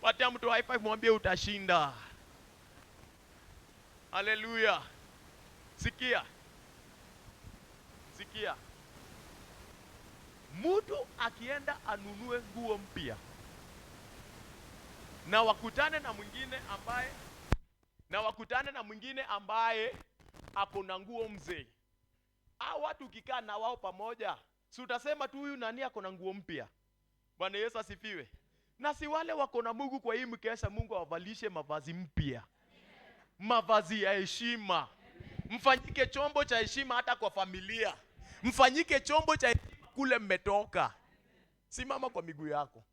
Speaker 1: Patia mtu high five, mwambie utashinda. Hallelujah. Sikia. Mtu akienda anunue nguo mpya na wakutane na mwingine ambaye ako na nguo mzee. Hao watu ukikaa na wao pamoja, si utasema tu huyu nani ako na nguo mpya? Bwana Yesu asifiwe. Na si wale wako na Mungu kwa hii mkesha, Mungu awavalishe mavazi mpya. Mavazi ya heshima. Mfanyike chombo cha heshima hata kwa familia. Mfanyike chombo cha heshima kule mmetoka. Simama kwa miguu yako.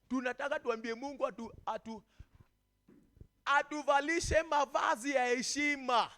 Speaker 1: Tunataka tuambie Mungu atuvalishe mavazi ya heshima.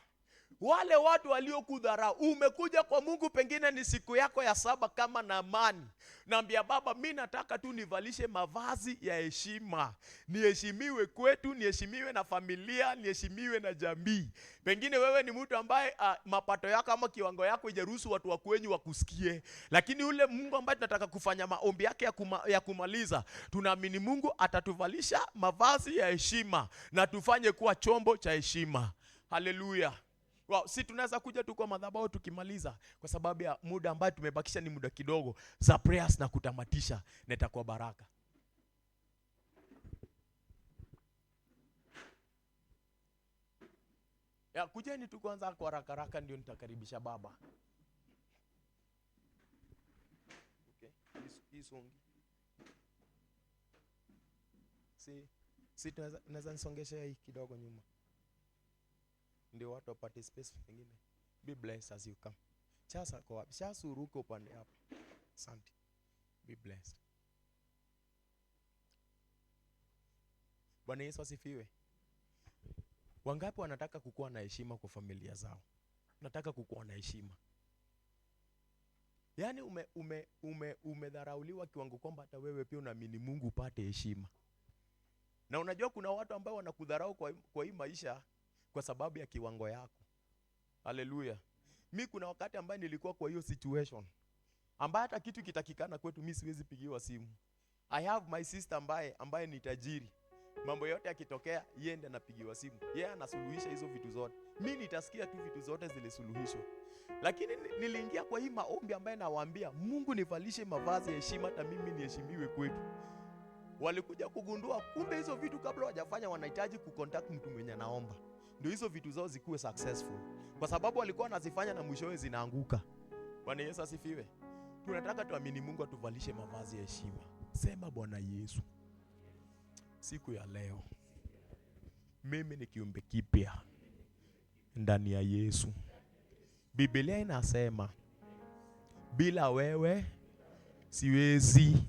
Speaker 1: Wale watu waliokudharau, umekuja kwa Mungu, pengine ni siku yako ya 7 kama Naamani. Naambia Baba, mimi nataka tu nivalishe mavazi ya heshima. Niheshimiwe kwetu, niheshimiwe na familia, niheshimiwe na jamii. Pengine wewe ni mtu ambaye mapato yako ama kiwango yako haijaruhusu watu wa kwenyu wakusikie. Lakini ule Mungu ambaye tunataka kufanya maombi yake ya kumaliza, tunaamini Mungu atatuvalisha mavazi ya heshima na tufanye kuwa chombo cha heshima. Hallelujah. Wow, si tunaweza kuja tu kwa madhabahu tukimaliza, kwa sababu ya muda ambao tumebakisha ni muda kidogo za prayers na kutamatisha, na itakuwa baraka. Ya kujeni tu kwanza kwa haraka ndio nitakaribisha baba. Okay, hii songi. Si tunaweza nisongesha hii kidogo nyuma, ndio watu wapate space pengine. Be blessed as you come. Chasa kwa wapi? Chasa uruke upande hapa. Asante. Be blessed. Bwana Yesu asifiwe. Wangapi wanataka kukua na heshima kwa familia zao? Nataka kukua na heshima. Yaani umedharauliwa kiwango kwamba hata wewe pia unaamini Mungu upate heshima. Na unajua kuna watu ambao wanakudharau kwa hii maisha kwa sababu ya kiwango yako. Hallelujah. Mimi kuna wakati ambaye nilikuwa kwa hiyo situation ambaye hata kitu kitakikana kwetu mimi siwezi pigiwa simu. I have my sister ambaye ni tajiri. Mambo yote yakitokea yeye ndiye anapigiwa simu. Yeye anasuluhisha hizo vitu zote. Mimi nitasikia tu vitu zote zile suluhisho. Lakini niliingia kwa hii maombi ambaye nawaambia Mungu nivalishe mavazi ya heshima hata mimi niheshimiwe kwetu. Walikuja kugundua kumbe hizo vitu kabla hawajafanya wanahitaji kucontact mtu mwenye naomba. Ndio hizo vitu zao zikuwe successful. Kwa sababu walikuwa wanazifanya na mwishowe zinaanguka. Bwana Yesu asifiwe. Tunataka tuamini Mungu atuvalishe mavazi ya heshima. Sema Bwana Yesu, siku ya leo mimi ni kiumbe kipya ndani ya Yesu. Biblia inasema bila wewe siwezi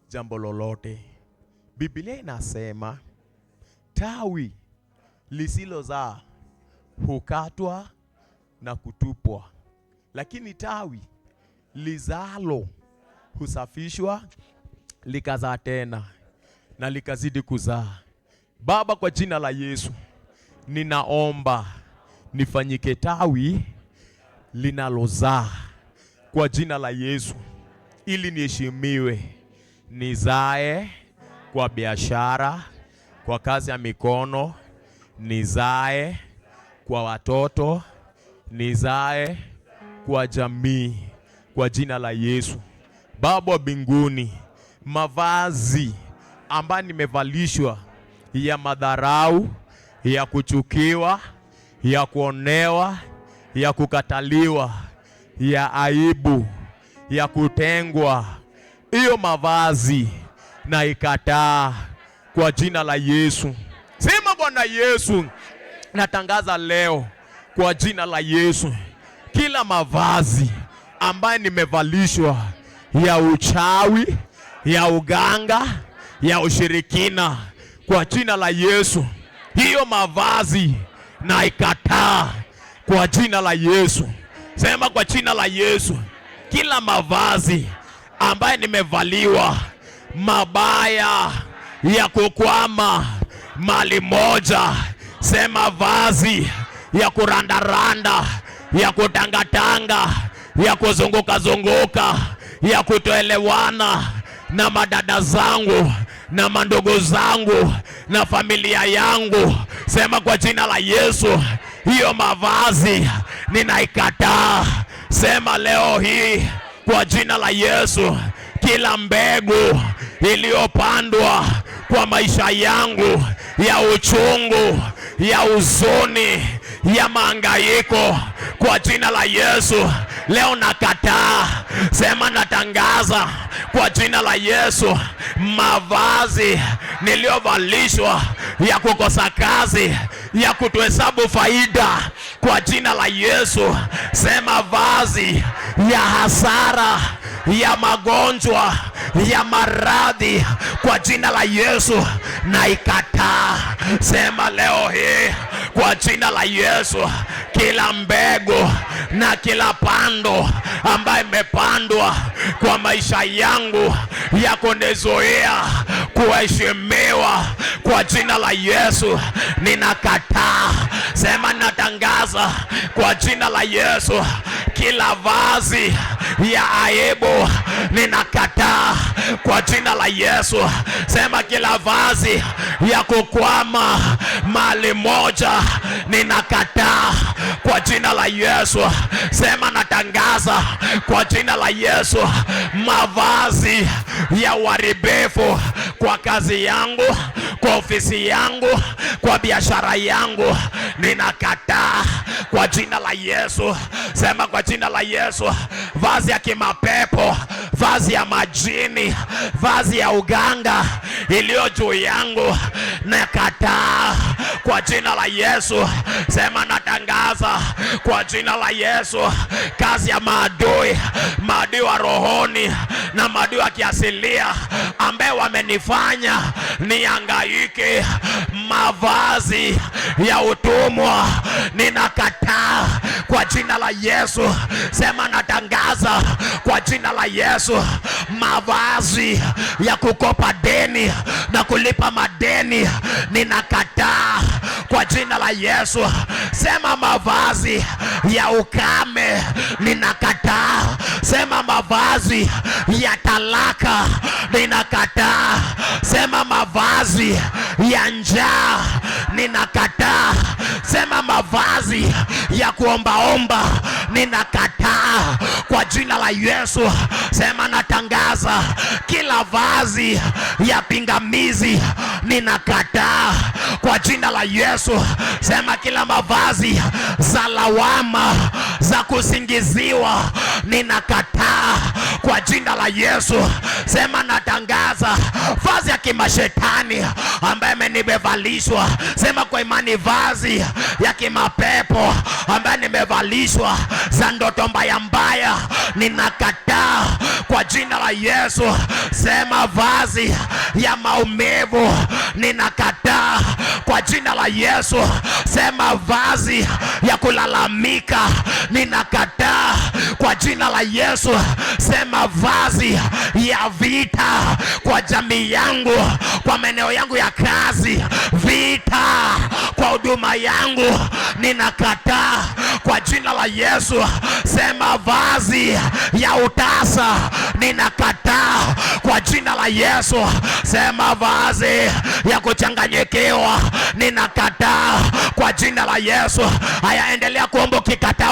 Speaker 1: jambo lolote. Biblia inasema tawi lisilozaa hukatwa na kutupwa, lakini tawi lizalo husafishwa likazaa tena. na likazidi kuzaa. Baba, kwa jina la Yesu, ninaomba nifanyike tawi linalozaa kwa jina la Yesu, ili niheshimiwe, nizae kwa biashara, kwa kazi ya mikono, nizae kwa watoto, nizae kwa jamii, kwa jina la Yesu. Baba wa mbinguni, mavazi ambayo nimevalishwa ya madharau, ya kuchukiwa, ya kuonewa, ya kukataliwa, ya aibu, ya kutengwa, hiyo mavazi na ikataa kwa jina la Yesu. Sema Bwana Yesu, natangaza leo kwa jina la Yesu, kila mavazi ambaye nimevalishwa ya uchawi, ya uganga, ya ushirikina, kwa jina la Yesu, hiyo mavazi na ikataa kwa jina la Yesu. Sema kwa jina la Yesu, kila mavazi ambaye nimevaliwa mabaya ya kukwama mali moja, sema vazi ya kurandaranda, ya kutangatanga, ya kuzunguka zunguka, ya kutoelewana na madada zangu na mandugu zangu na familia yangu, sema kwa jina la Yesu, hiyo mavazi ninaikataa. Sema leo hii kwa jina la Yesu, kila mbegu iliyopandwa kwa maisha yangu ya uchungu, ya huzuni, ya mahangaiko, kwa jina la Yesu leo nakataa. Sema natangaza kwa jina la Yesu, mavazi niliyovalishwa ya kukosa kazi, ya kutohesabu faida, kwa jina la Yesu. Sema vazi ya hasara, ya magonjwa, ya maradhi, kwa jina la Yesu na ikataa. Sema leo hii kwa jina la Yesu, kila mbegu na kila pando ambaye imepandwa kwa maisha yangu ya kunizuia kuheshimiwa, kwa jina la Yesu ninakataa. Sema natangaza kwa jina la Yesu, kila vazi ya aibu ninakataa kwa jina la Yesu. Sema kila vazi ya kukwama mali moja ninakataa kwa jina la Yesu. Sema natangaza kwa jina la Yesu, mavazi ya uharibifu kwa kazi yangu, kwa ofisi yangu, kwa biashara yangu ninakataa kwa jina la Yesu. Sema kwa jina la Yesu, vazi ya kimapepo, vazi ya majini, vazi ya uganga iliyo juu yangu nakataa kwa jina la Yesu. Sema natangaza kwa jina la Yesu, kazi ya maadui, maadui wa rohoni na maadui wa kiasilia ambaye wamenifanya nihangaike, mavazi ya utumwa ninakataa kwa jina la Yesu. Sema natangaza kwa jina la Yesu, mavazi ya kukopa deni na kulipa madeni ninakataa kwa jina la Yesu. Sema mavazi ya ukame ninakataa. Sema mavazi ya talaka ninakataa. Sema mavazi ya njaa ninakataa. Sema mavazi ya kuombaomba ninakataa kwa jina la Yesu. Sema natangaza kila vazi ya pingamizi ninakataa kwa jina la Yesu. Sema kila mavazi za lawama, za kusingiziwa ninakataa kwa jina la Yesu. Sema natangaza vazi ya kimashetani ambaye nimevalishwa. Sema kwa imani vazi ya kimapepo ambaye nimevalishwa, za ndoto mbaya mbaya ninakataa kwa jina la Yesu. Sema vazi ya maumivu ninakataa kwa jina la Yesu. Sema vazi ya kulalamika ninakataa
Speaker 2: kwa jina la Yesu. Sema vazi ya vita kwa jamii yangu, kwa maeneo yangu ya kazi, vita kwa huduma yangu, ninakataa kwa jina la Yesu. Sema vazi ya utasa, ninakataa kwa jina la Yesu. Sema vazi ya kuchanganyikiwa, ninakataa kwa jina la Yesu. Haya, endelea kuomba ukikataa.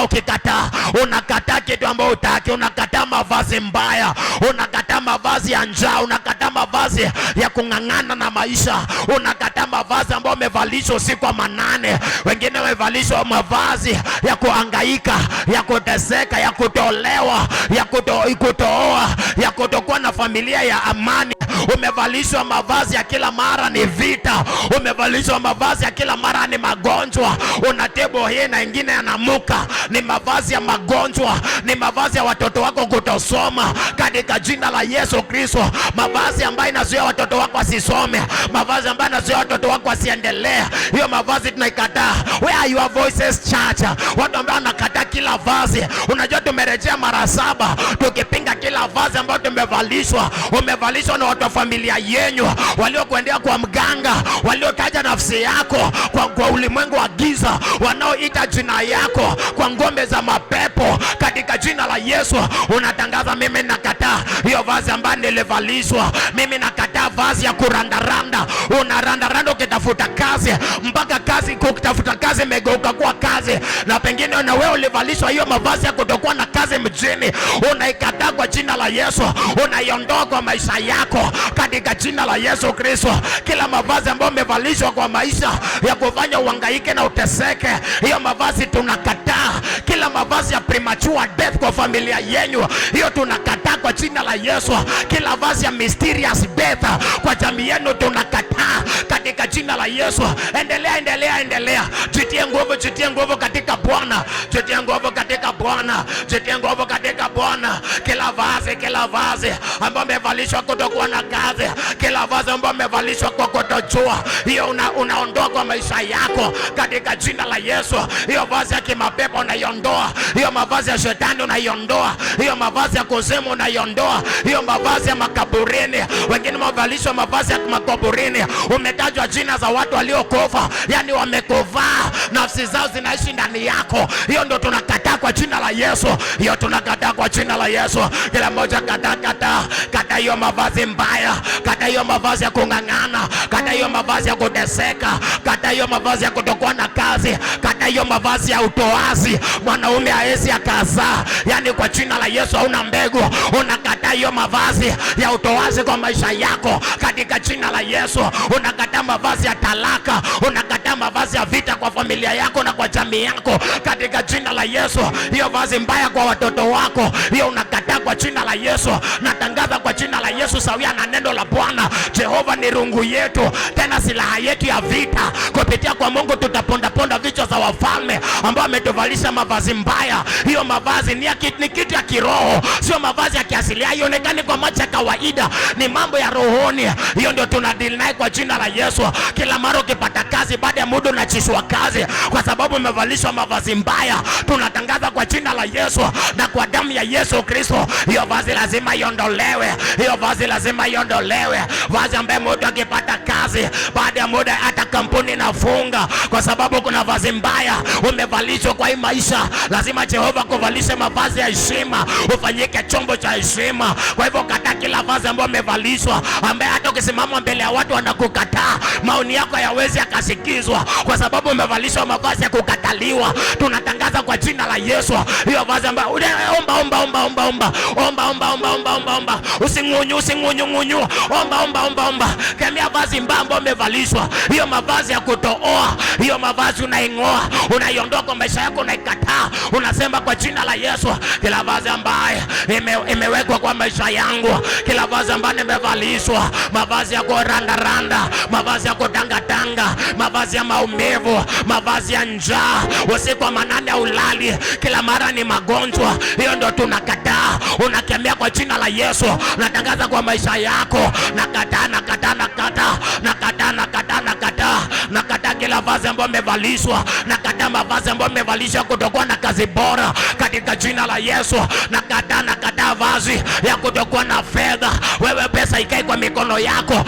Speaker 2: Unakataa kitu ambacho hutaki, unakataa mavazi mbaya, unakataa mavazi ya njaa, unakataa mavazi ya kung'ang'ana na maisha, unakataa mavazi ambayo umevalishwa usiku wa manane. Wengine wamevalishwa mavazi ya kuhangaika, ya kuteseka, ya kutolewa, ya kutooa, ya kutokuwa na familia ya amani. Umevalishwa mavazi ya kila mara ni vita, umevalishwa mavazi ya kila mara ni magonjwa, unatebo hii na ingine yanamuka, ni mavazi ya magonjwa, ni mavazi ya watoto wako kutosoma katika jina la Yesu Kristo. Mavazi ambayo inazuia watoto wako wasisome, mavazi ambayo inazuia watoto wako wasiendelee, hiyo mavazi tunaikataa. Where are your voices church? Watu ambao wanakataa kila vazi. Unajua tumerejea mara 7 tukipinga kila vazi ambayo tumevalishwa. Umevalishwa na watu wa familia yenyu waliokuendea kwa mganga, waliotaja nafsi yako kwa ulimwengu wa giza, wanaoita jina yako kwa ngome za mapepo. Katika jina la Yesu unatangaza, mimi nakataa hiyo vazi ambayo nilivalishwa. Mimi nakataa vazi ya kurandaranda. Unarandaranda ukitafuta kazi, mpaka kazi kutafuta kazi imegeuka kuwa kazi, na pengine na wewe ulivalishwa hiyo mavazi ya kutokuwa na kazi mjini. Unaikataa kwa jina la Yesu, unaiondoa kwa maisha yako katika jina la Yesu Kristo. Kila mavazi ambayo umevalishwa kwa maisha ya kufanya uhangaike na uteseke, hiyo mavazi tunakataa. Kila mavazi ya premature death kwa familia yenu, hiyo tunakataa kwa jina la Yesu. Kila vazi ya mysterious death kwa jamii yenu tunakataa katika jina la Yesu. Endelea. Jitie nguvu katika Bwana. Jitie nguvu katika Bwana. Kila vazi ambayo umevalishwa kutokuwa na kazi, kila vazi ambayo umevalishwa kwa kutojua, hiyo unaondoa kwa maisha yako katika jina la Yesu. Hiyo vazi ya kimapepo unaiondoa, hiyo mavazi ya shetani unaiondoa, hiyo mavazi ya kuzimu unaiondoa, hiyo mavazi ya makaburini. Wengine wamevalishwa mavazi ya makaburini, umetajwa jina za watu waliokufa, yani wamekuvaa, nafsi zao zinaishi ndani yako. Hiyo ndio tunakataa kwa jina la Yesu. Hiyo tunakataa kwa jina la Yesu. Kila mmoja kata hiyo mavazi mbaya, kata hiyo mavazi ya kung'ang'ana, kata hiyo mavazi ya kuteseka, kata hiyo mavazi ya kutokuwa na kazi, kata hiyo mavazi ya utoazi. Mwanaume haezi akazaa, yani kwa jina la Yesu hauna mbegu. Unakataa hiyo mavazi ya utoazi kwa maisha yako katika jina la Yesu. Unakataa mavazi ya talaka, unakataa mavazi ya vita kwa familia yako na kwa jamii yako katika jina la Yesu. Hiyo vazi mbaya kwa watoto wako, hiyo unakataa kwa jina la Yesu. Natangaza kwa jina la Yesu sawia na neno la Bwana. Jehova ni rungu yetu, tena silaha yetu ya vita. Kupitia kwa Mungu tutaponda vichwa za wafalme ambao ametuvalisha mavazi mbaya. Hiyo mavazi ni kitu ya kiroho, sio mavazi ya kiasili. Haionekani kwa macho ya kawaida, ni mambo ya rohoni. Hiyo ndio tunadili naye kwa jina la Yesu. Kila mara ukipata kazi, baada ya muda unachishwa kazi kwa sababu umevalishwa mavazi mbaya. Tunatangaza kwa jina la Yesu na kwa damu ya Yesu Kristo, hiyo vazi lazima iondolewe. Hiyo vazi lazima iondolewe. Vazi ambaye mtu akipata kazi, baada ya muda hata kampuni inafunga kwa sababu kuna vazi mbaya umevalishwa kwa hii maisha. Lazima Jehova kuvalishe mavazi ya heshima, ufanyike chombo cha heshima. Kwa hivyo kataa kila vazi ambayo umevalishwa, ambaye hata ukisimama mbele ya watu wanakukataa, maoni yako hayawezi yakasikizwa kwa sababu umevalishwa mavazi ya kukataliwa. Tunatangaza kwa jina la Yesu, hiyo vazi ambayo omba, usingunyu, omba. Kemea vazi mbaya ambayo umevalishwa, hiyo mavazi ya kutooa, hiyo mavazi unaing'oa, unaiondoa kwa maisha yako, unaikataa. Unasema kwa jina la Yesu, kila vazi ambaye imewekwa kwa maisha yangu, kila vazi ambayo nimevalishwa, mavazi ya kurandaranda, mavazi ya kutangatanga, mavazi ya maumivu, mavazi ya njaa, usiku wa manane ulali, kila mara ni magonjwa, hiyo ndio tunakataa. Unakemea kwa jina la Yesu. Natangaza kwa maisha yako, nakataa kila kila vazi ambayo umevalishwa, nakataa mavazi ambayo umevalishwa kutokuwa na kazi bora katika jina la Yesu. Nakataa vazi ya kutokuwa na fedha. Wewe pesa ikae kwa mikono yako,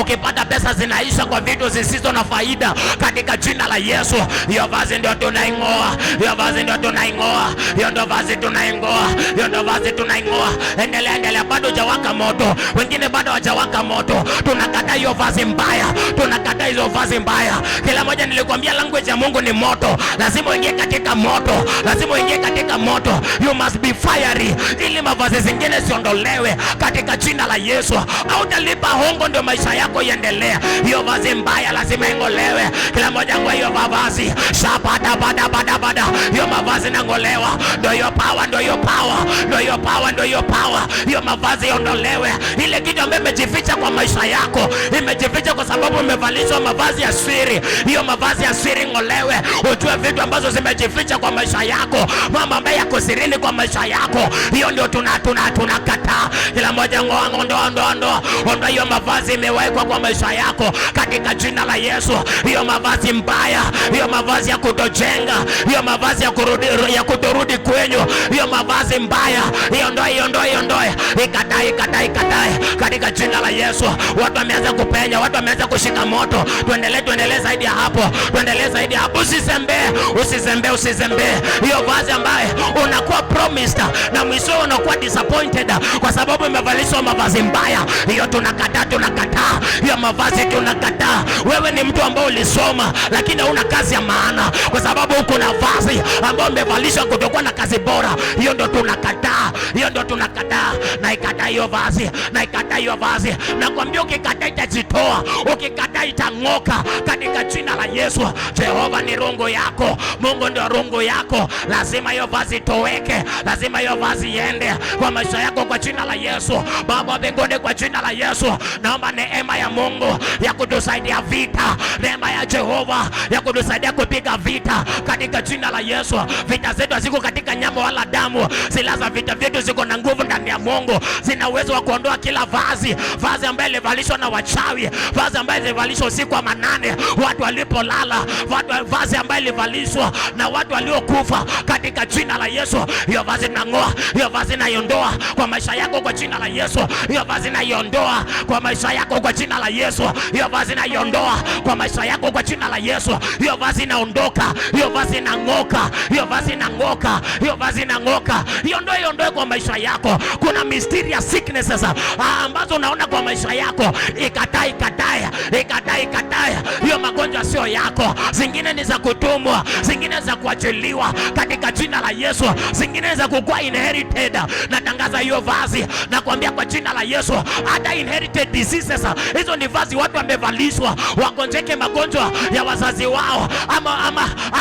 Speaker 2: ukipata pesa zinaisha kwa vitu zisizo na faida katika jina la Yesu. Hiyo vazi ndio tunaing'oa, hiyo vazi ndio tunaing'oa, hiyo ndio vazi tunaing'oa, hiyo ndio vazi tunaing'oa. Endelea, bado hujawaka moto, wengine bado hawajawaka moto. Tunakataa hiyo vazi mbaya, tunakataa hizo vazi mbaya. Kila moja nilikwambia language ya Mungu ni moto. Lazima uingie katika moto, lazima uingie katika moto. You must be fiery ili mavazi zingine siondolewe katika jina la Yesu. Au utalipa hongo ndio maisha yako iendelee. Hiyo vazi mbaya lazima ingolewe. Kila moja kwa hiyo mavazi shabada bada, hiyo mavazi nangolewa. Ndio hiyo power, ndio hiyo power, ndio hiyo power, ndio hiyo power. Hiyo mavazi iondolewe. Ile kitu ambayo imejificha kwa maisha yako, imejificha kwa sababu umevalishwa mavazi ya siri. Hiyo mavazi ya siri ngolewe. Ujue vitu ambazo zimejificha kwa maisha yako, mama ambaye yako sirini kwa maisha yako. Hiyo ndio tunakataa. Kila moja ondoa hiyo mavazi imewekwa kwa maisha yako katika jina la Yesu. Hiyo mavazi mbaya, hiyo mavazi ya kutojenga, hiyo mavazi ya kutorudi kwenyu, hiyo mavazi mbaya iondoe. Ikatae katika jina la Yesu. Watu wameanza kupenya, watu wameanza kushika moto. Tuendelee zaidi ya hapo, tuendelee zaidi ya hapo. Usizembee. Hiyo vazi ambaye unakuwa promised na mwisho unakuwa disappointed kwa sababu umevalishwa mavazi mbaya. Hiyo tunakataa. Hiyo mavazi tunakataa. Wewe ni mtu ambaye ulisoma lakini huna kazi ya maana kwa sababu uko na vazi ambayo umevalishwa kutokuwa na kazi bora. Hiyo ndio tunakataa. Naikataa hiyo vazi. Nakwambia ukikataa itajitoa, ukikataa itang'oka katika jina la Yesu. Jehova ni rungu yako, Mungu ndio rungu yako. Lazima hiyo vazi toweke, lazima hiyo vazi iende kwa maisha yako kwa jina la Yesu. Baba mbinguni, kwa jina la Yesu naomba neema ya Mungu ya kutusaidia vita, neema ya Jehova ya kutusaidia kupiga vita katika jina la Yesu. Vita zetu haziko katika nyama wala damu. Silaha za vita vyetu ziko na nguvu ndani ya Mungu. Zina uwezo wa kuondoa kila vazi ambaye ilivalishwa na wachawi, vazi ambaye ilivalishwa usiku wa manane watu walipolala, vazi ambaye ilivalishwa na watu waliokufa katika jina la Yesu. Hiyo vazi tunang'oa, hiyo vazi naiondoa kwa maisha yako kwa jina la Yesu. Hiyo vazi naiondoa kwa maisha yako kwa jina la Yesu. Hiyo vazi naiondoa kwa maisha yako kwa jina la Yesu. Hiyo vazi naondoka, hiyo vazi nang'oka, hiyo vazi nang'oka, hiyo vazi nang'oka. Iondoe kwa maisha yako. Kuna mysterious sicknesses ambazo unaona kwa maisha yako. Ikatae. Hiyo magonjwa sio yako. Zingine ni za kutumwa, zingine za kuachiliwa katika jina la Yesu. Zingine za kukua inherited. Natangaza hiyo vazi, nakwambia kwa jina la Yesu. Hata inherited diseases, hizo ni vazi watu wamevalishwa wagonjeke magonjwa ya wazazi wao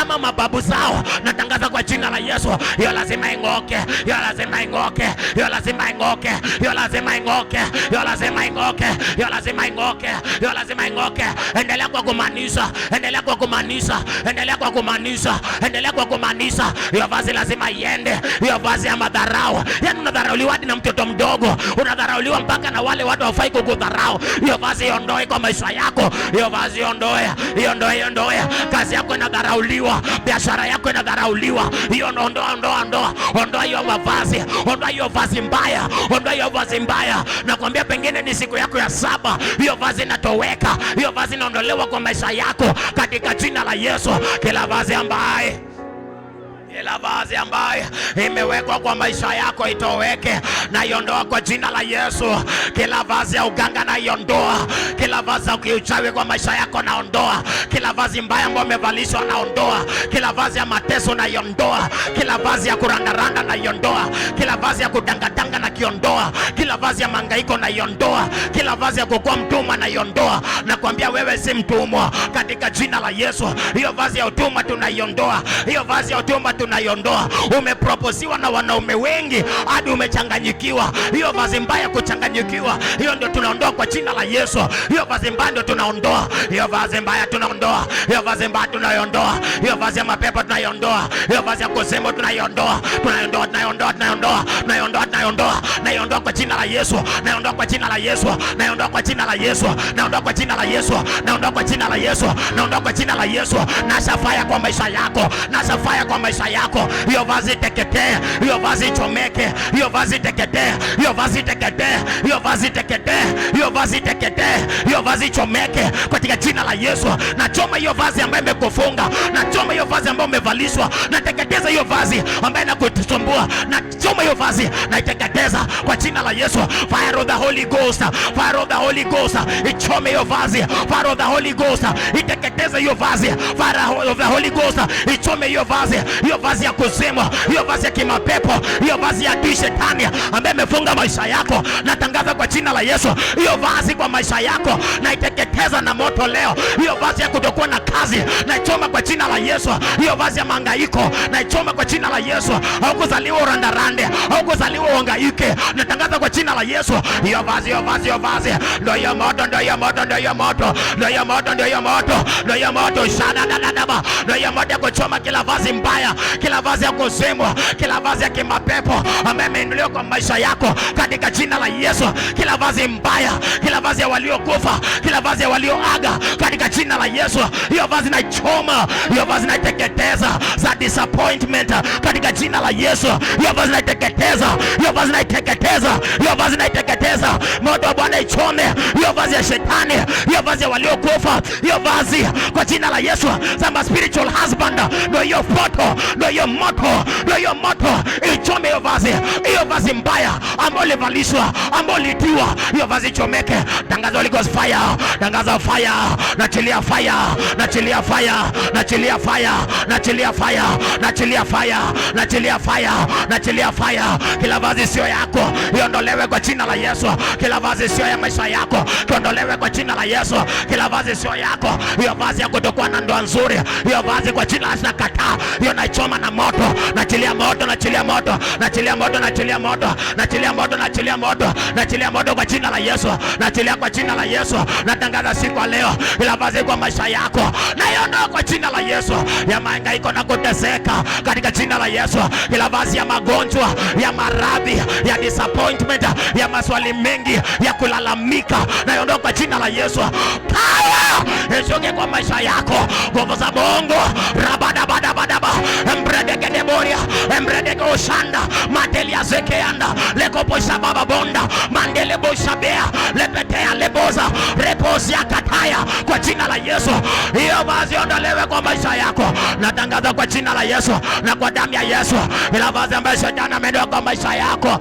Speaker 2: ama mababu zao. Natangaza kwa jina la Yesu, hiyo lazima ing'oke, hiyo lazima ing'oke, hiyo lazima ing'oke, hiyo lazima ing'oke, hiyo lazima ing'oke, hiyo lazima ing'oke, hiyo lazima ing'oke. Endelea kwa kumaanisha, endelea kwa kumaanisha, endelea kwa kumaanisha, endelea kwa kumaanisha. Hiyo vazi lazima iende, hiyo vazi ya madharau. Yaani unadharauliwa hadi na mtoto mdogo, unadharauliwa mpaka na wale watu hawafai kukudharau. Hiyo vazi iondoe kwa maisha yako, hiyo vazi iondoe. Kazi yako inadharauliwa, biashara yako inadharauliwa. Hiyo ondoa hiyo mavazi, ondoa hiyo vazi mbaya, ondoa hiyo vazi mbaya. Nakwambia pengine ni siku yako ya 7, hiyo vazi inatoweka, hiyo vazi inaondolewa kwa maisha yako katika jina la Yesu. Kila vazi ambaye imewekwa kwa maisha yako itoweke, na iondoa kwa jina la Yesu. Kila vazi ya uganga na iondoa, kila vazi ya kiuchawi kwa maisha yako naondoa, kila vazi mbaya ambayo umevalishwa naondoa, kila vazi ya mateso na iondoa, kila vazi ya kurandaranda na iondoa, kila vazi ya kutangatanga na kiondoa, kila vazi ya mangaiko na iondoa, kila vazi ya kukua mtumwa na iondoa. Nakwambia wewe si mtumwa katika jina la Yesu. Hiyo vazi ya utumwa tunaiondoa, hiyo vazi ya utumwa tunaiondoa. Umeproposiwa na wanaume wengi hadi umechanganyikiwa. Hiyo vazi mbaya kuchanganyikiwa, hiyo ndio tunaondoa kwa jina la Yesu. Hiyo vazi mbaya ndio tunaondoa. Hiyo vazi mbaya tunaondoa. Hiyo vazi mbaya tunaiondoa. Hiyo vazi ya mapepo tunaiondoa. Hiyo vazi ya kusema tunaiondoa. Tunaiondoa kwa jina la Yesu. Naiondoa kwa jina la Yesu. Naiondoa kwa jina la Yesu. Naondoa kwa jina la Yesu. Naondoa kwa jina la Yesu. Naondoa kwa jina la Yesu. Nasha fire kwa maisha yako. Nasha fire kwa maisha yako. Hiyo vazi teketee. Hiyo vazi chomeke. Hiyo vazi teketee. Hiyo vazi teketee. Hiyo vazi teketee. Hiyo vazi teketee. Hiyo vazi chomeke katika jina la Yesu. Nachoma hiyo vazi ambayo imekufunga. Nachoma hiyo vazi ambayo umevalishwa. Nateketeza hiyo vazi ambayo inakusumbua. Nachoma hiyo vazi na iteketeza kwa jina la Yesu. Fire of the Holy Ghost. Fire of the Holy Ghost. Ichome hiyo vazi. Fire of the Holy Ghost. Iteketeza hiyo vazi. Fire of the Holy Ghost. Ichome hiyo vazi. Hiyo vazi ya kuzimu. Hiyo vazi ya kimapepo. Hiyo vazi ya adui shetani ambaye amefunga maisha yako. Natangaza kwa jina la Yesu. Hiyo vazi kwa maisha yako na iteketeza na moto leo. Hiyo vazi ya kutokuwa na kazi na ichoma kwa jina la Yesu. Hiyo vazi ya mahangaiko na ichoma kwa jina la Yesu. Haukuzaliwa urandarande. Haukuzaliwa uhangaike. Natangaza kwa jina la Yesu. Hiyo vazi, hiyo vazi, hiyo vazi. Ndio hiyo moto, ndio hiyo moto, ndio hiyo moto. Ndio hiyo moto, ndio hiyo moto. Ndio hiyo moto. Shada dadaba. Ndio hiyo moto ya kuchoma kila vazi mbaya, kila vazi ya kuzimu, kila vazi ya kimapepo ambaye imeinuliwa kwa maisha yako katika jina la Yesu. Kila vazi mbaya, kila vazi ya waliokufa, kila vazi ya walioaga katika jina la Yesu. Hiyo vazi na choma, hiyo vazi na teketeza za disappointment katika jina la Yesu. Hiyo vazi na teketeza, hiyo vazi na teketeza, hiyo vazi na teketeza. Moto wa Bwana ichome hiyo vazi ya shetani, hiyo vazi ya waliokufa, hiyo vazi kwa jina la Yesu. Sema spiritual husband, ndio hiyo foto, ndio hiyo moto, ndio hiyo moto ichome hiyo vazi, hiyo vazi mbaya ambao livalishwa, ambao litiwa, hiyo vazi chomeke. Tangaza Holy Ghost fire, tangaza fire, nachilia fire, nachilia fire, nachilia fire, nachilia fire, nachilia fire, nachilia fire, nachilia fire. Kila vazi sio yako iondolewe kwa jina la Yesu. Kila vazi sio ya maisha yako iondolewe kwa jina la Yesu. Kila vazi sio yako, hiyo vazi ya kutokuwa na ndoa nzuri, hiyo vazi kwa jina la Yesu nakataa. Hiyo naichoma na moto, nachilia moto, nachilia moto, nachilia moto, nachilia moto, nachilia moto, nachilia moto, nachilia moto kwa jina la Yesu. Nachilia kwa jina la Yesu. Natangaza siku leo ila vazi kwa maisha yako naiondoa kwa jina la Yesu. Ya mahangaiko na kuteseka katika jina la Yesu. Ila vazi ya magonjwa, ya maradhi, ya disappointment, ya maswali mengi, ya kulalamika naiondoa kwa jina la Yesu. Power ishuke kwa maisha yako. Nguvu za Mungu rabadabadabadaba embredeke deboria embredeke oshanda matelia zekeanda lekoposha baba bonda mandele boshabea lepetea leboza reposia kataya kwa jina la Yesu. Hiyo vazi ondolewe kwa maisha yako. Natangaza kwa jina la Yesu na kwa damu ya Yesu. Ila vazi ambayo shetani ameondoa kwa maisha yako,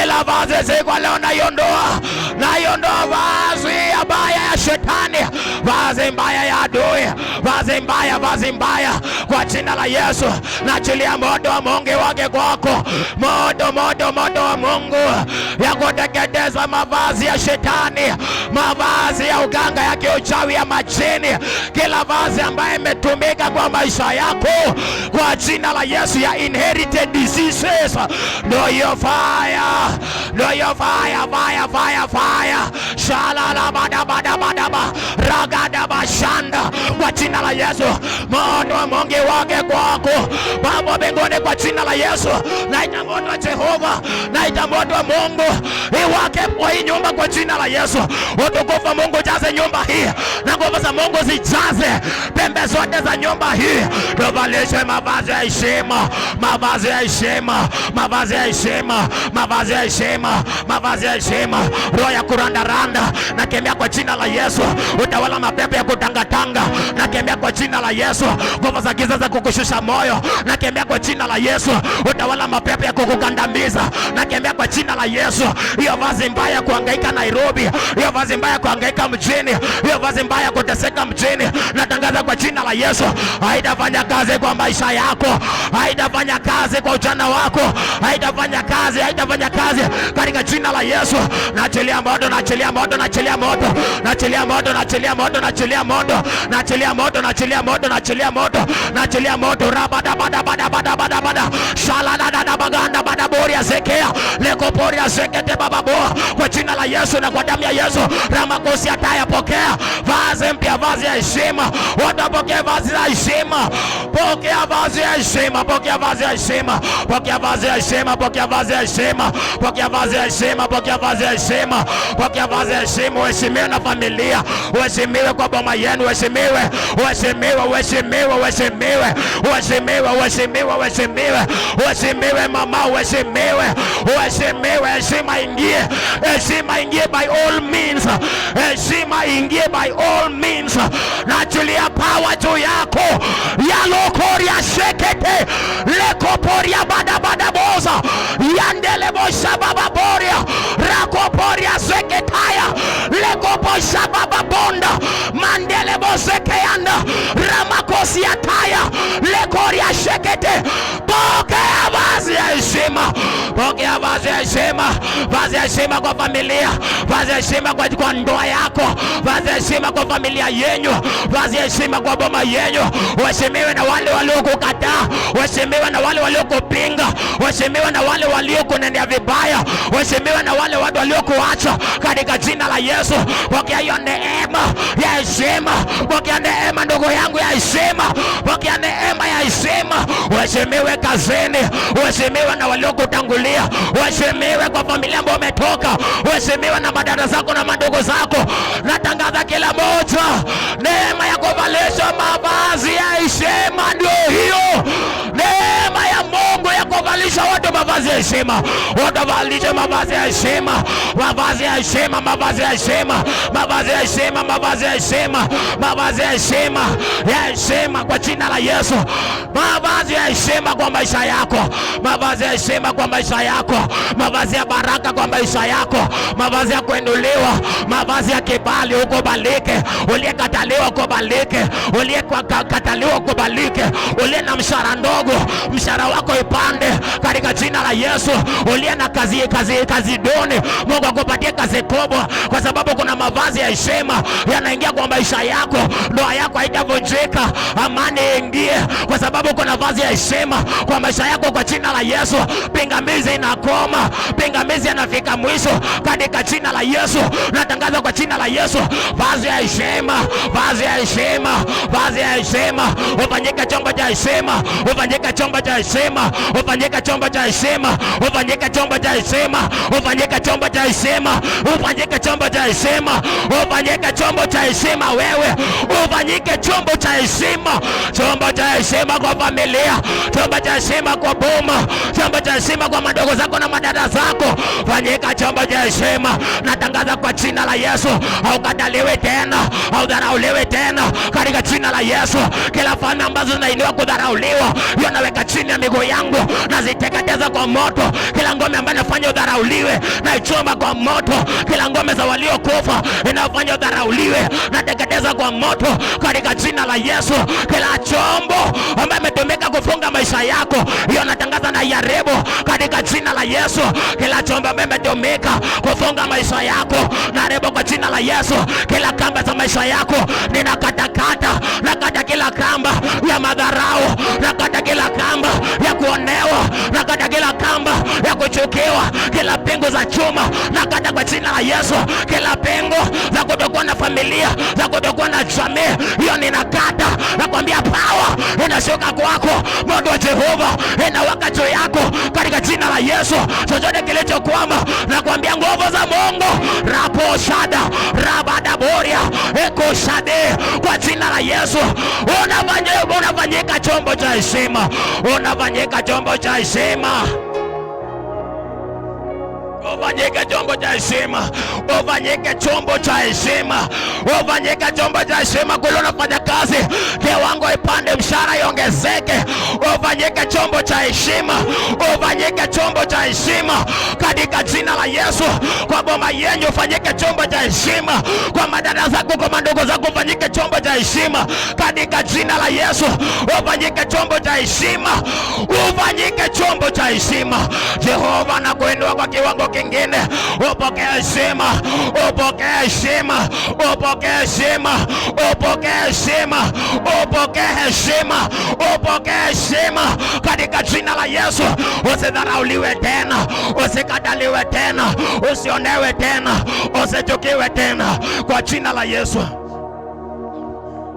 Speaker 2: ila vazi siku leo naiondoa, naiondoa vazi mbaya ya shetani, vazi mbaya ya adui, vazi mbaya, vazi mbaya kwa jina la Yesu. Naachilia moto wa Mungu wake kwako, moto, moto, moto wa Mungu ya kuteketeza mavazi ya shetani, mavazi ya uganga, ya kiuchawi, ya majini, kila vazi ambaye imetumika kwa maisha yako kwa jina la Yesu, ya inherited diseases. Ndio hiyo fire, ndio hiyo fire, fire, fire, fire. Shalala bada bada bada ba ragada bashanda kwa jina la Yesu. Moto wa Mungu wake kwako Baba mbinguni kwa jina la Yesu. Naita moto wa Jehova, naita moto wa Mungu iwake kwa hii nyumba kwa jina la Yesu. Utukufu wa Mungu jaze nyumba hii na nguvu za Mungu zijaze pembe zote za nyumba hii. Tuvalishe mavazi ya heshima, mavazi ya heshima, mavazi ya heshima, mavazi ya heshima, mavazi ya heshima. Roho ya kurandaranda nakemea kwa jina la Yesu. Utawala mapepo ya kutangatanga nakemea kwa jina la Yesu. Nguvu za giza za kukushusha moyo nakemea kwa jina la Yesu. Utawala mapepo ya kukugandamiza nakemea kwa jina la Yesu. Hiyo vazi mbaya kuhangaika Nairobi, hiyo vazi mbaya kuhangaika mjini, hiyo vazi mbaya kuteseka mjini, natangaza kwa jina la Yesu haitafanya kazi kwa maisha yako, haitafanya kazi kwa ujana wako, haitafanya kazi, haitafanya kazi katika jina la Yesu. Naachilia moto, naachilia moto, naachilia moto, naachilia moto, naachilia moto, naachilia moto, naachilia moto. moto, naachilia moto, naachilia moto, naachilia moto. Rabada bada bada bada bada bada shala da da baganda bada boria zekea leko boria zekete baba boa, kwa jina la Yesu na kwa damu ya Yesu. Ramakosi ataya, pokea vazi mpya, vazi ya heshima. Watapokea vazi la heshima, pokea vazi ya heshima, pokea vazi ya heshima, pokea vazi ya heshima, pokea vazi ya heshima, pokea vazi ya heshima, pokea vazi ya heshima, pokea vazi ya heshima. Uheshimiwe na familia, uheshimiwe kwa boma yenu, uheshimiwe, uheshimiwe, uheshimiwe, uheshimiwe, uheshimiwe, uheshimiwe, uheshimiwe, uheshimiwe mama, uheshimiwe, uheshimiwe. Heshima ingie, heshima ingie by all means, heshima ingie by all means. Naachilia power juu yako ya lokoria shekete lekoporia bada bada boza yandele bosha baba boria rakoporia seketaya lekobosha baba bonda mandele bosekeyanda ramakosi ataya lekoria shekete. Pokea vazi ya heshima, pokea vazi ya heshima, vazi ya heshima kwa familia, vazi ya heshima kwa ndoa yako, vazi ya heshima kwa familia yenyu, vazi ya heshima kwa boma yenyu. Uheshimiwe na wale waliokukataa, uheshimiwe na wale waliokupinga, uheshimiwe na wale waliokunenea vibaya, uheshimiwe na wale watu waliokuacha katika jina la Yesu. Pokea hiyo neema ya heshima, pokea neema ndugu yangu ya heshima, pokea neema ya heshima. Uheshimiwe kazini, uheshimiwe na waliokutangulia, uheshimiwe kwa familia ambayo umetoka, uheshimiwe na madada zako na mandugu zako. Natangaza kila moja neema ya kuvalisha mavazi ya heshima. Ndio hiyo neema ya Mungu ya kuvalisha watu mavazi ya heshima, watavalisha mavazi ya heshima, mavazi ya heshima, mavazi ya heshima, mavazi ya heshima, mavazi ya heshima, mavazi ya heshima, ya heshima kwa jina la Yesu. Mavazi ya heshima kwa maisha yako, mavazi ya heshima kwa maisha yako, mavazi ya baraka kwa maisha yako, mavazi ya kuinuliwa, mavazi ya kibali. Ukubalike, uliyekataliwa ukubalike, uliyekataliwa ukubalike, uliye na mshahara ndogo mshahara wako ipande katika jina la Yesu. Uliye na kazi duni, Mungu akupatie kazi kubwa, kwa sababu kuna mavazi ya heshima yanaingia kwa maisha yako. Ndoa yako haitavunjika, amani ingie, kwa sababu kuna vazi ya heshima kwa maisha yako kwa jina la Yesu. Pingamizi inakoma, pingamizi yanafika mwisho katika jina la Yesu. Natangaza kwa jina la Yesu vazi ya heshima, vazi ya heshima, vazi ya heshima. Ufanyike chombo cha heshima, ufanyike chombo cha heshima, ufanyike chombo cha heshima, ufanyike chombo cha heshima, ufanyike chombo cha heshima, ufanyike chombo cha heshima, ufanyike chombo cha heshima. Wewe ufanyike chombo cha heshima, chombo cha heshima kwa familia, chombo cha heshima kwa boma, chombo cha heshima kwa madogo zako na madada zako. Fanyika chombo cha heshima. Natangaza kwa jina la Yesu, haukataliwi tena, haudharauliwi tena katika jina la Yesu. Kila falme ambazo zinainua kudharauliwa, hiyo naweka chini ya miguu yangu, naziteketeza kwa moto. Kila ngome ambayo inafanya udharauliwe, naichoma kwa moto. Kila ngome za waliokufa inafanya udharauliwe, nateketeza kwa moto katika jina la Yesu. Kila chombo ambayo imetumika kufunga maisha yako, hiyo natangaza na iharibu katika jina la Yesu. Kila chombo ambayo imetumika kufunga maisha yako, naharibu kwa jina la Yesu. Kila kamba za maisha yako ninakatakata, nakata kila kamba ya madharau, nakata kila kamba ya kuonewa, nakata kila kamba ya kuchukiwa, kila pingu za chuma nakata kwa jina la Yesu. Kila pingu za kutokuwa na familia, za kutokuwa na jamii, hiyo ninakata. Nakwambia power inashuka kwako, moto wa Jehova inawaka juu yako katika jina la Yesu. Chochote kilichokwama, nakwambia nguvu za Mungu rapo shada rabada boria eko shade kwa jina la Yesu. Unafanyika chombo cha heshima, unafanyika chombo cha heshima, ufanyike chombo cha heshima, ufanyike chombo cha heshima, ufanyike chombo cha heshima. Kule unafanya kazi, kiwango ipande, mshahara iongezeke. Ufanyike chombo cha heshima, ufanyike chombo cha heshima katika jina la Yesu. Kwa boma yenyu ufanyike chombo cha heshima, kwa madada zako, kwa mandugu zako ufanyike chombo cha heshima katika jina la Yesu. Ufanyike chombo cha heshima, ufanyike chombo cha heshima. Jehova anakuinua kwa kiwango kingine. Upokee heshima, upokee heshima, upokee heshima, upokee heshima, upokee heshima, upokee heshima katika jina la Yesu. Usidharauliwe tena, usikataliwe tena, usionewe tena, usichukiwe tena kwa jina la Yesu.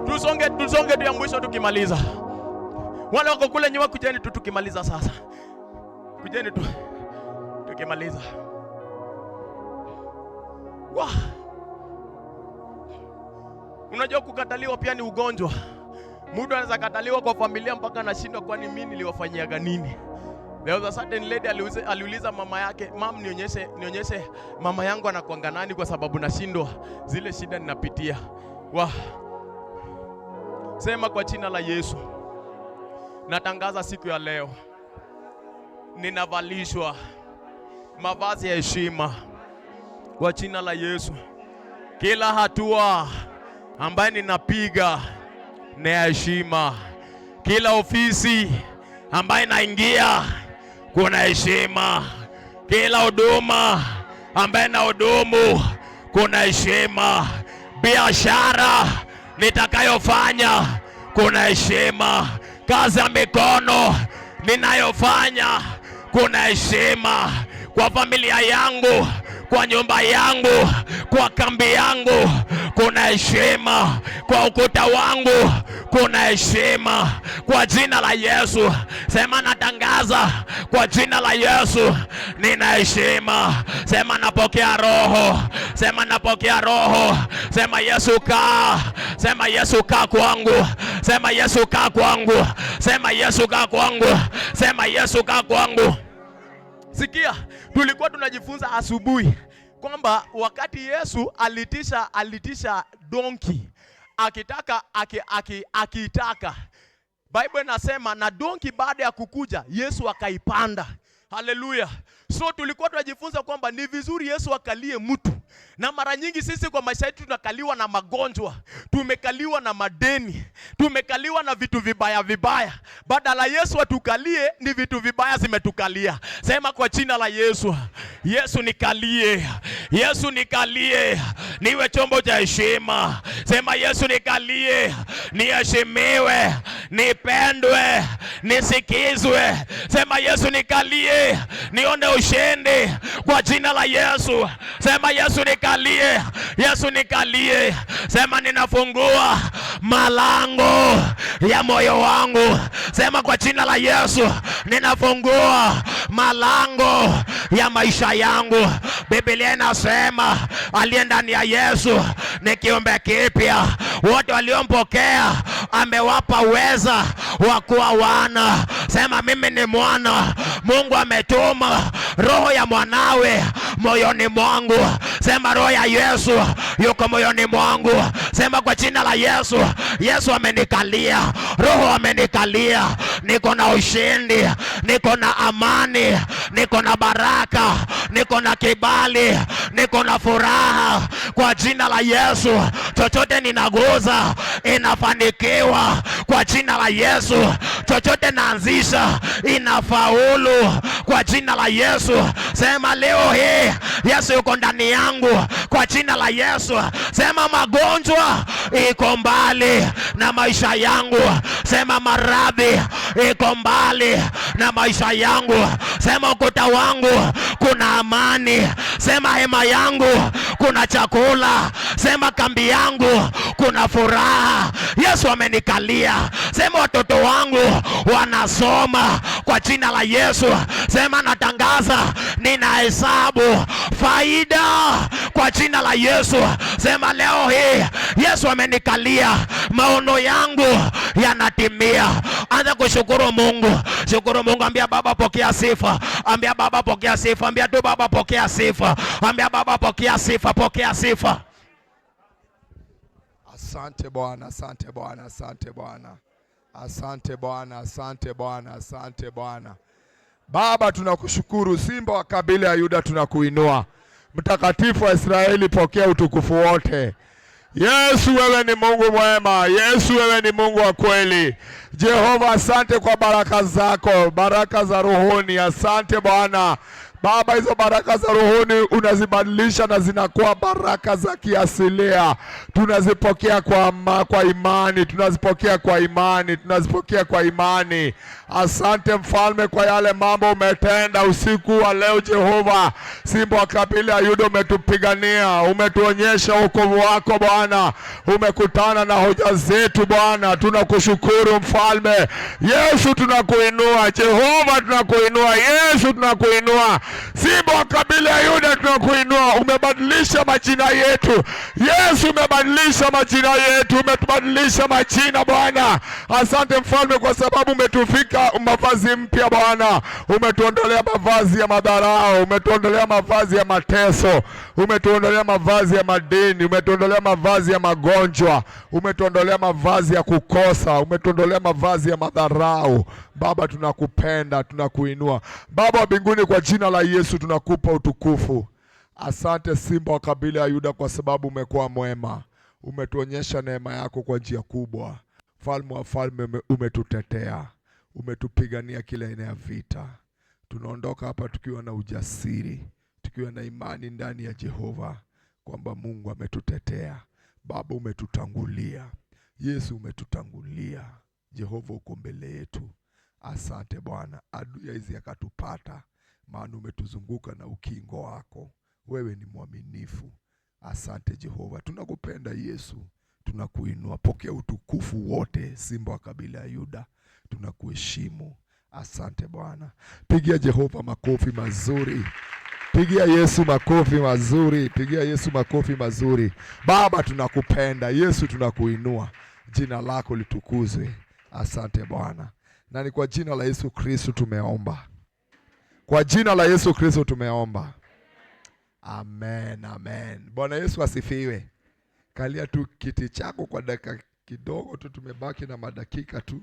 Speaker 2: Tusonge tu ya mwisho tukimaliza. Wale wako kule nyuma kujeni tu tukimaliza sasa. Kujeni tu tukimaliza. Wah. Unajua kukataliwa pia ni ugonjwa. Mtu anaweza kataliwa kwa familia mpaka anashindwa kwani mimi niliwafanyiaga nini? There was a certain lady aliuliza mama yake, "Mom, nionyeshe mama yangu anakuanga nani kwa sababu nashindwa zile shida ninapitia." Wah. Sema kwa jina la Yesu. Natangaza siku ya leo ninavalishwa mavazi ya heshima kwa jina la Yesu. Kila hatua ambayo ninapiga ni heshima. Kila ofisi ambayo naingia kuna heshima. Kila huduma ambayo nahudumu kuna heshima. Biashara nitakayofanya kuna heshima. Kazi ya mikono ninayofanya kuna heshima. Kwa familia yangu, kwa nyumba yangu, kwa kambi yangu kuna heshima. Kwa ukuta wangu kuna heshima kwa jina la Yesu. Sema natangaza kwa jina la Yesu nina heshima. Sema napokea roho. Sema napokea roho. Sema Yesu kaa. Sema Yesu kaa kwangu. Sema Yesu kaa kwangu. Sema Yesu kaa kwangu. Sema Yesu kaa kwangu. Sikia, tulikuwa tunajifunza asubuhi kwamba wakati Yesu alitisha donki akitaka Bible inasema na donki baada ya kukuja Yesu akaipanda. Haleluya. So tulikuwa tunajifunza kwamba ni vizuri Yesu akalie mtu. Na mara nyingi sisi kwa maisha yetu tunakaliwa na magonjwa, tumekaliwa na madeni, tumekaliwa na vitu vibaya vibaya. Badala Yesu atukalie, ni vitu vibaya zimetukalia. Sema kwa jina la Yesu, Yesu nikalie, Yesu nikalie, niwe chombo cha heshima. Sema Yesu nikalie, niheshimiwe, nipendwe, nisikizwe. Sema Yesu nikalie, nione ushindi kwa jina la Yesu. Sema Yesu nikalie, Yesu nikalie. Sema ninafungua malango ya moyo wangu. Sema kwa jina la Yesu, ninafungua malango ya maisha yangu. Biblia inasema aliye ndani ya Yesu ni kiumbe kipya. Wote waliompokea amewapa uweza wa kuwa wana. Sema mimi ni mwana. Mungu ametuma roho ya mwanawe moyoni mwangu. Sema roho ya Yesu yuko moyoni mwangu. Sema kwa jina la Yesu, Yesu amenikalia, roho amenikalia. Niko na ushindi, niko na amani, niko na baraka, niko na kibali, niko na furaha kwa jina la Yesu. Chochote ninaguza inafanikiwa kwa jina la Yesu. Chochote naanzisha inafaulu kwa jina la Yesu. Sema leo hii Yesu yuko ndani yangu kwa jina la Yesu. Sema magonjwa iko mbali na maisha yangu. Sema maradhi iko mbali na maisha yangu. Sema ukuta wangu kuna amani. Sema hema yangu kuna chakula. Sema kambi yangu kuna furaha. Yesu amenikalia. Sema watoto wangu wanasoma kwa jina la Yesu. Sema natangaza ninahesabu faida kwa jina la Yesu. Sema leo hii Yesu amenikalia, maono yangu yanatimia. Anza kushukuru Mungu. Shukuru Mungu. Ambia Baba pokea sifa. Ambia Baba pokea sifa. Ambia tu Baba pokea sifa. Ambia Baba pokea sifa. Pokea sifa.
Speaker 3: Asante Bwana, asante Bwana, asante Bwana. Asante Bwana, asante Bwana, asante Bwana. Baba tunakushukuru, Simba wa kabila ya Yuda tunakuinua. Mtakatifu wa Israeli pokea utukufu wote. Yesu wewe ni Mungu mwema. Yesu wewe ni Mungu wa kweli. Jehova asante kwa baraka zako, baraka za rohoni. Asante Bwana. Baba, hizo baraka za rohoni unazibadilisha na zinakuwa baraka za kiasilia. Tunazipokea kwa imani, tunazipokea kwa imani, tunazipokea kwa imani. Asante Mfalme kwa yale mambo umetenda usiku wa leo Jehova. Simba wa kabila ya Yuda umetupigania, umetuonyesha wokovu wako Bwana, umekutana na hoja zetu Bwana. Tunakushukuru Mfalme. Yesu tunakuinua, Jehova tunakuinua, Yesu tunakuinua. Simba wa kabila ya Yuda tunakuinua. Umebadilisha majina yetu Yesu, umebadilisha majina yetu, umetubadilisha majina Bwana. Asante Mfalme kwa sababu umetufika mavazi mpya Bwana. Umetuondolea mavazi ya madharau, umetuondolea mavazi ya mateso, umetuondolea mavazi ya madeni, umetuondolea mavazi ya magonjwa, umetuondolea mavazi ya kukosa, umetuondolea mavazi ya madharau. Baba tunakupenda, tunakuinua Baba wa mbinguni, kwa jina la Yesu tunakupa utukufu. Asante Simba wa kabila ya Yuda kwa sababu umekuwa mwema, umetuonyesha neema yako kwa njia kubwa. Mfalme wa falme, umetutetea, umetupigania kila aina ya vita. Tunaondoka hapa tukiwa na ujasiri, tukiwa na imani ndani ya Jehova kwamba Mungu ametutetea. Baba umetutangulia, Yesu umetutangulia, Jehova uko mbele yetu. Asante Bwana, adui hizi akatupata, maana umetuzunguka na ukingo wako. Wewe ni mwaminifu. Asante Jehova, tunakupenda Yesu, tunakuinua. Pokea utukufu wote Simba wa kabila ya Yuda, tunakuheshimu. Asante Bwana. Pigia Jehova makofi mazuri. Pigia Yesu makofi mazuri. Pigia Yesu makofi mazuri. Baba tunakupenda Yesu, tunakuinua. Jina lako litukuzwe. Asante Bwana. Na ni kwa jina la Yesu Kristo tumeomba. Kwa jina la Yesu Kristo tumeomba. Amen, amen. Bwana Yesu asifiwe. Kalia tu kiti chako kwa dakika kidogo tu, tumebaki na madakika tu.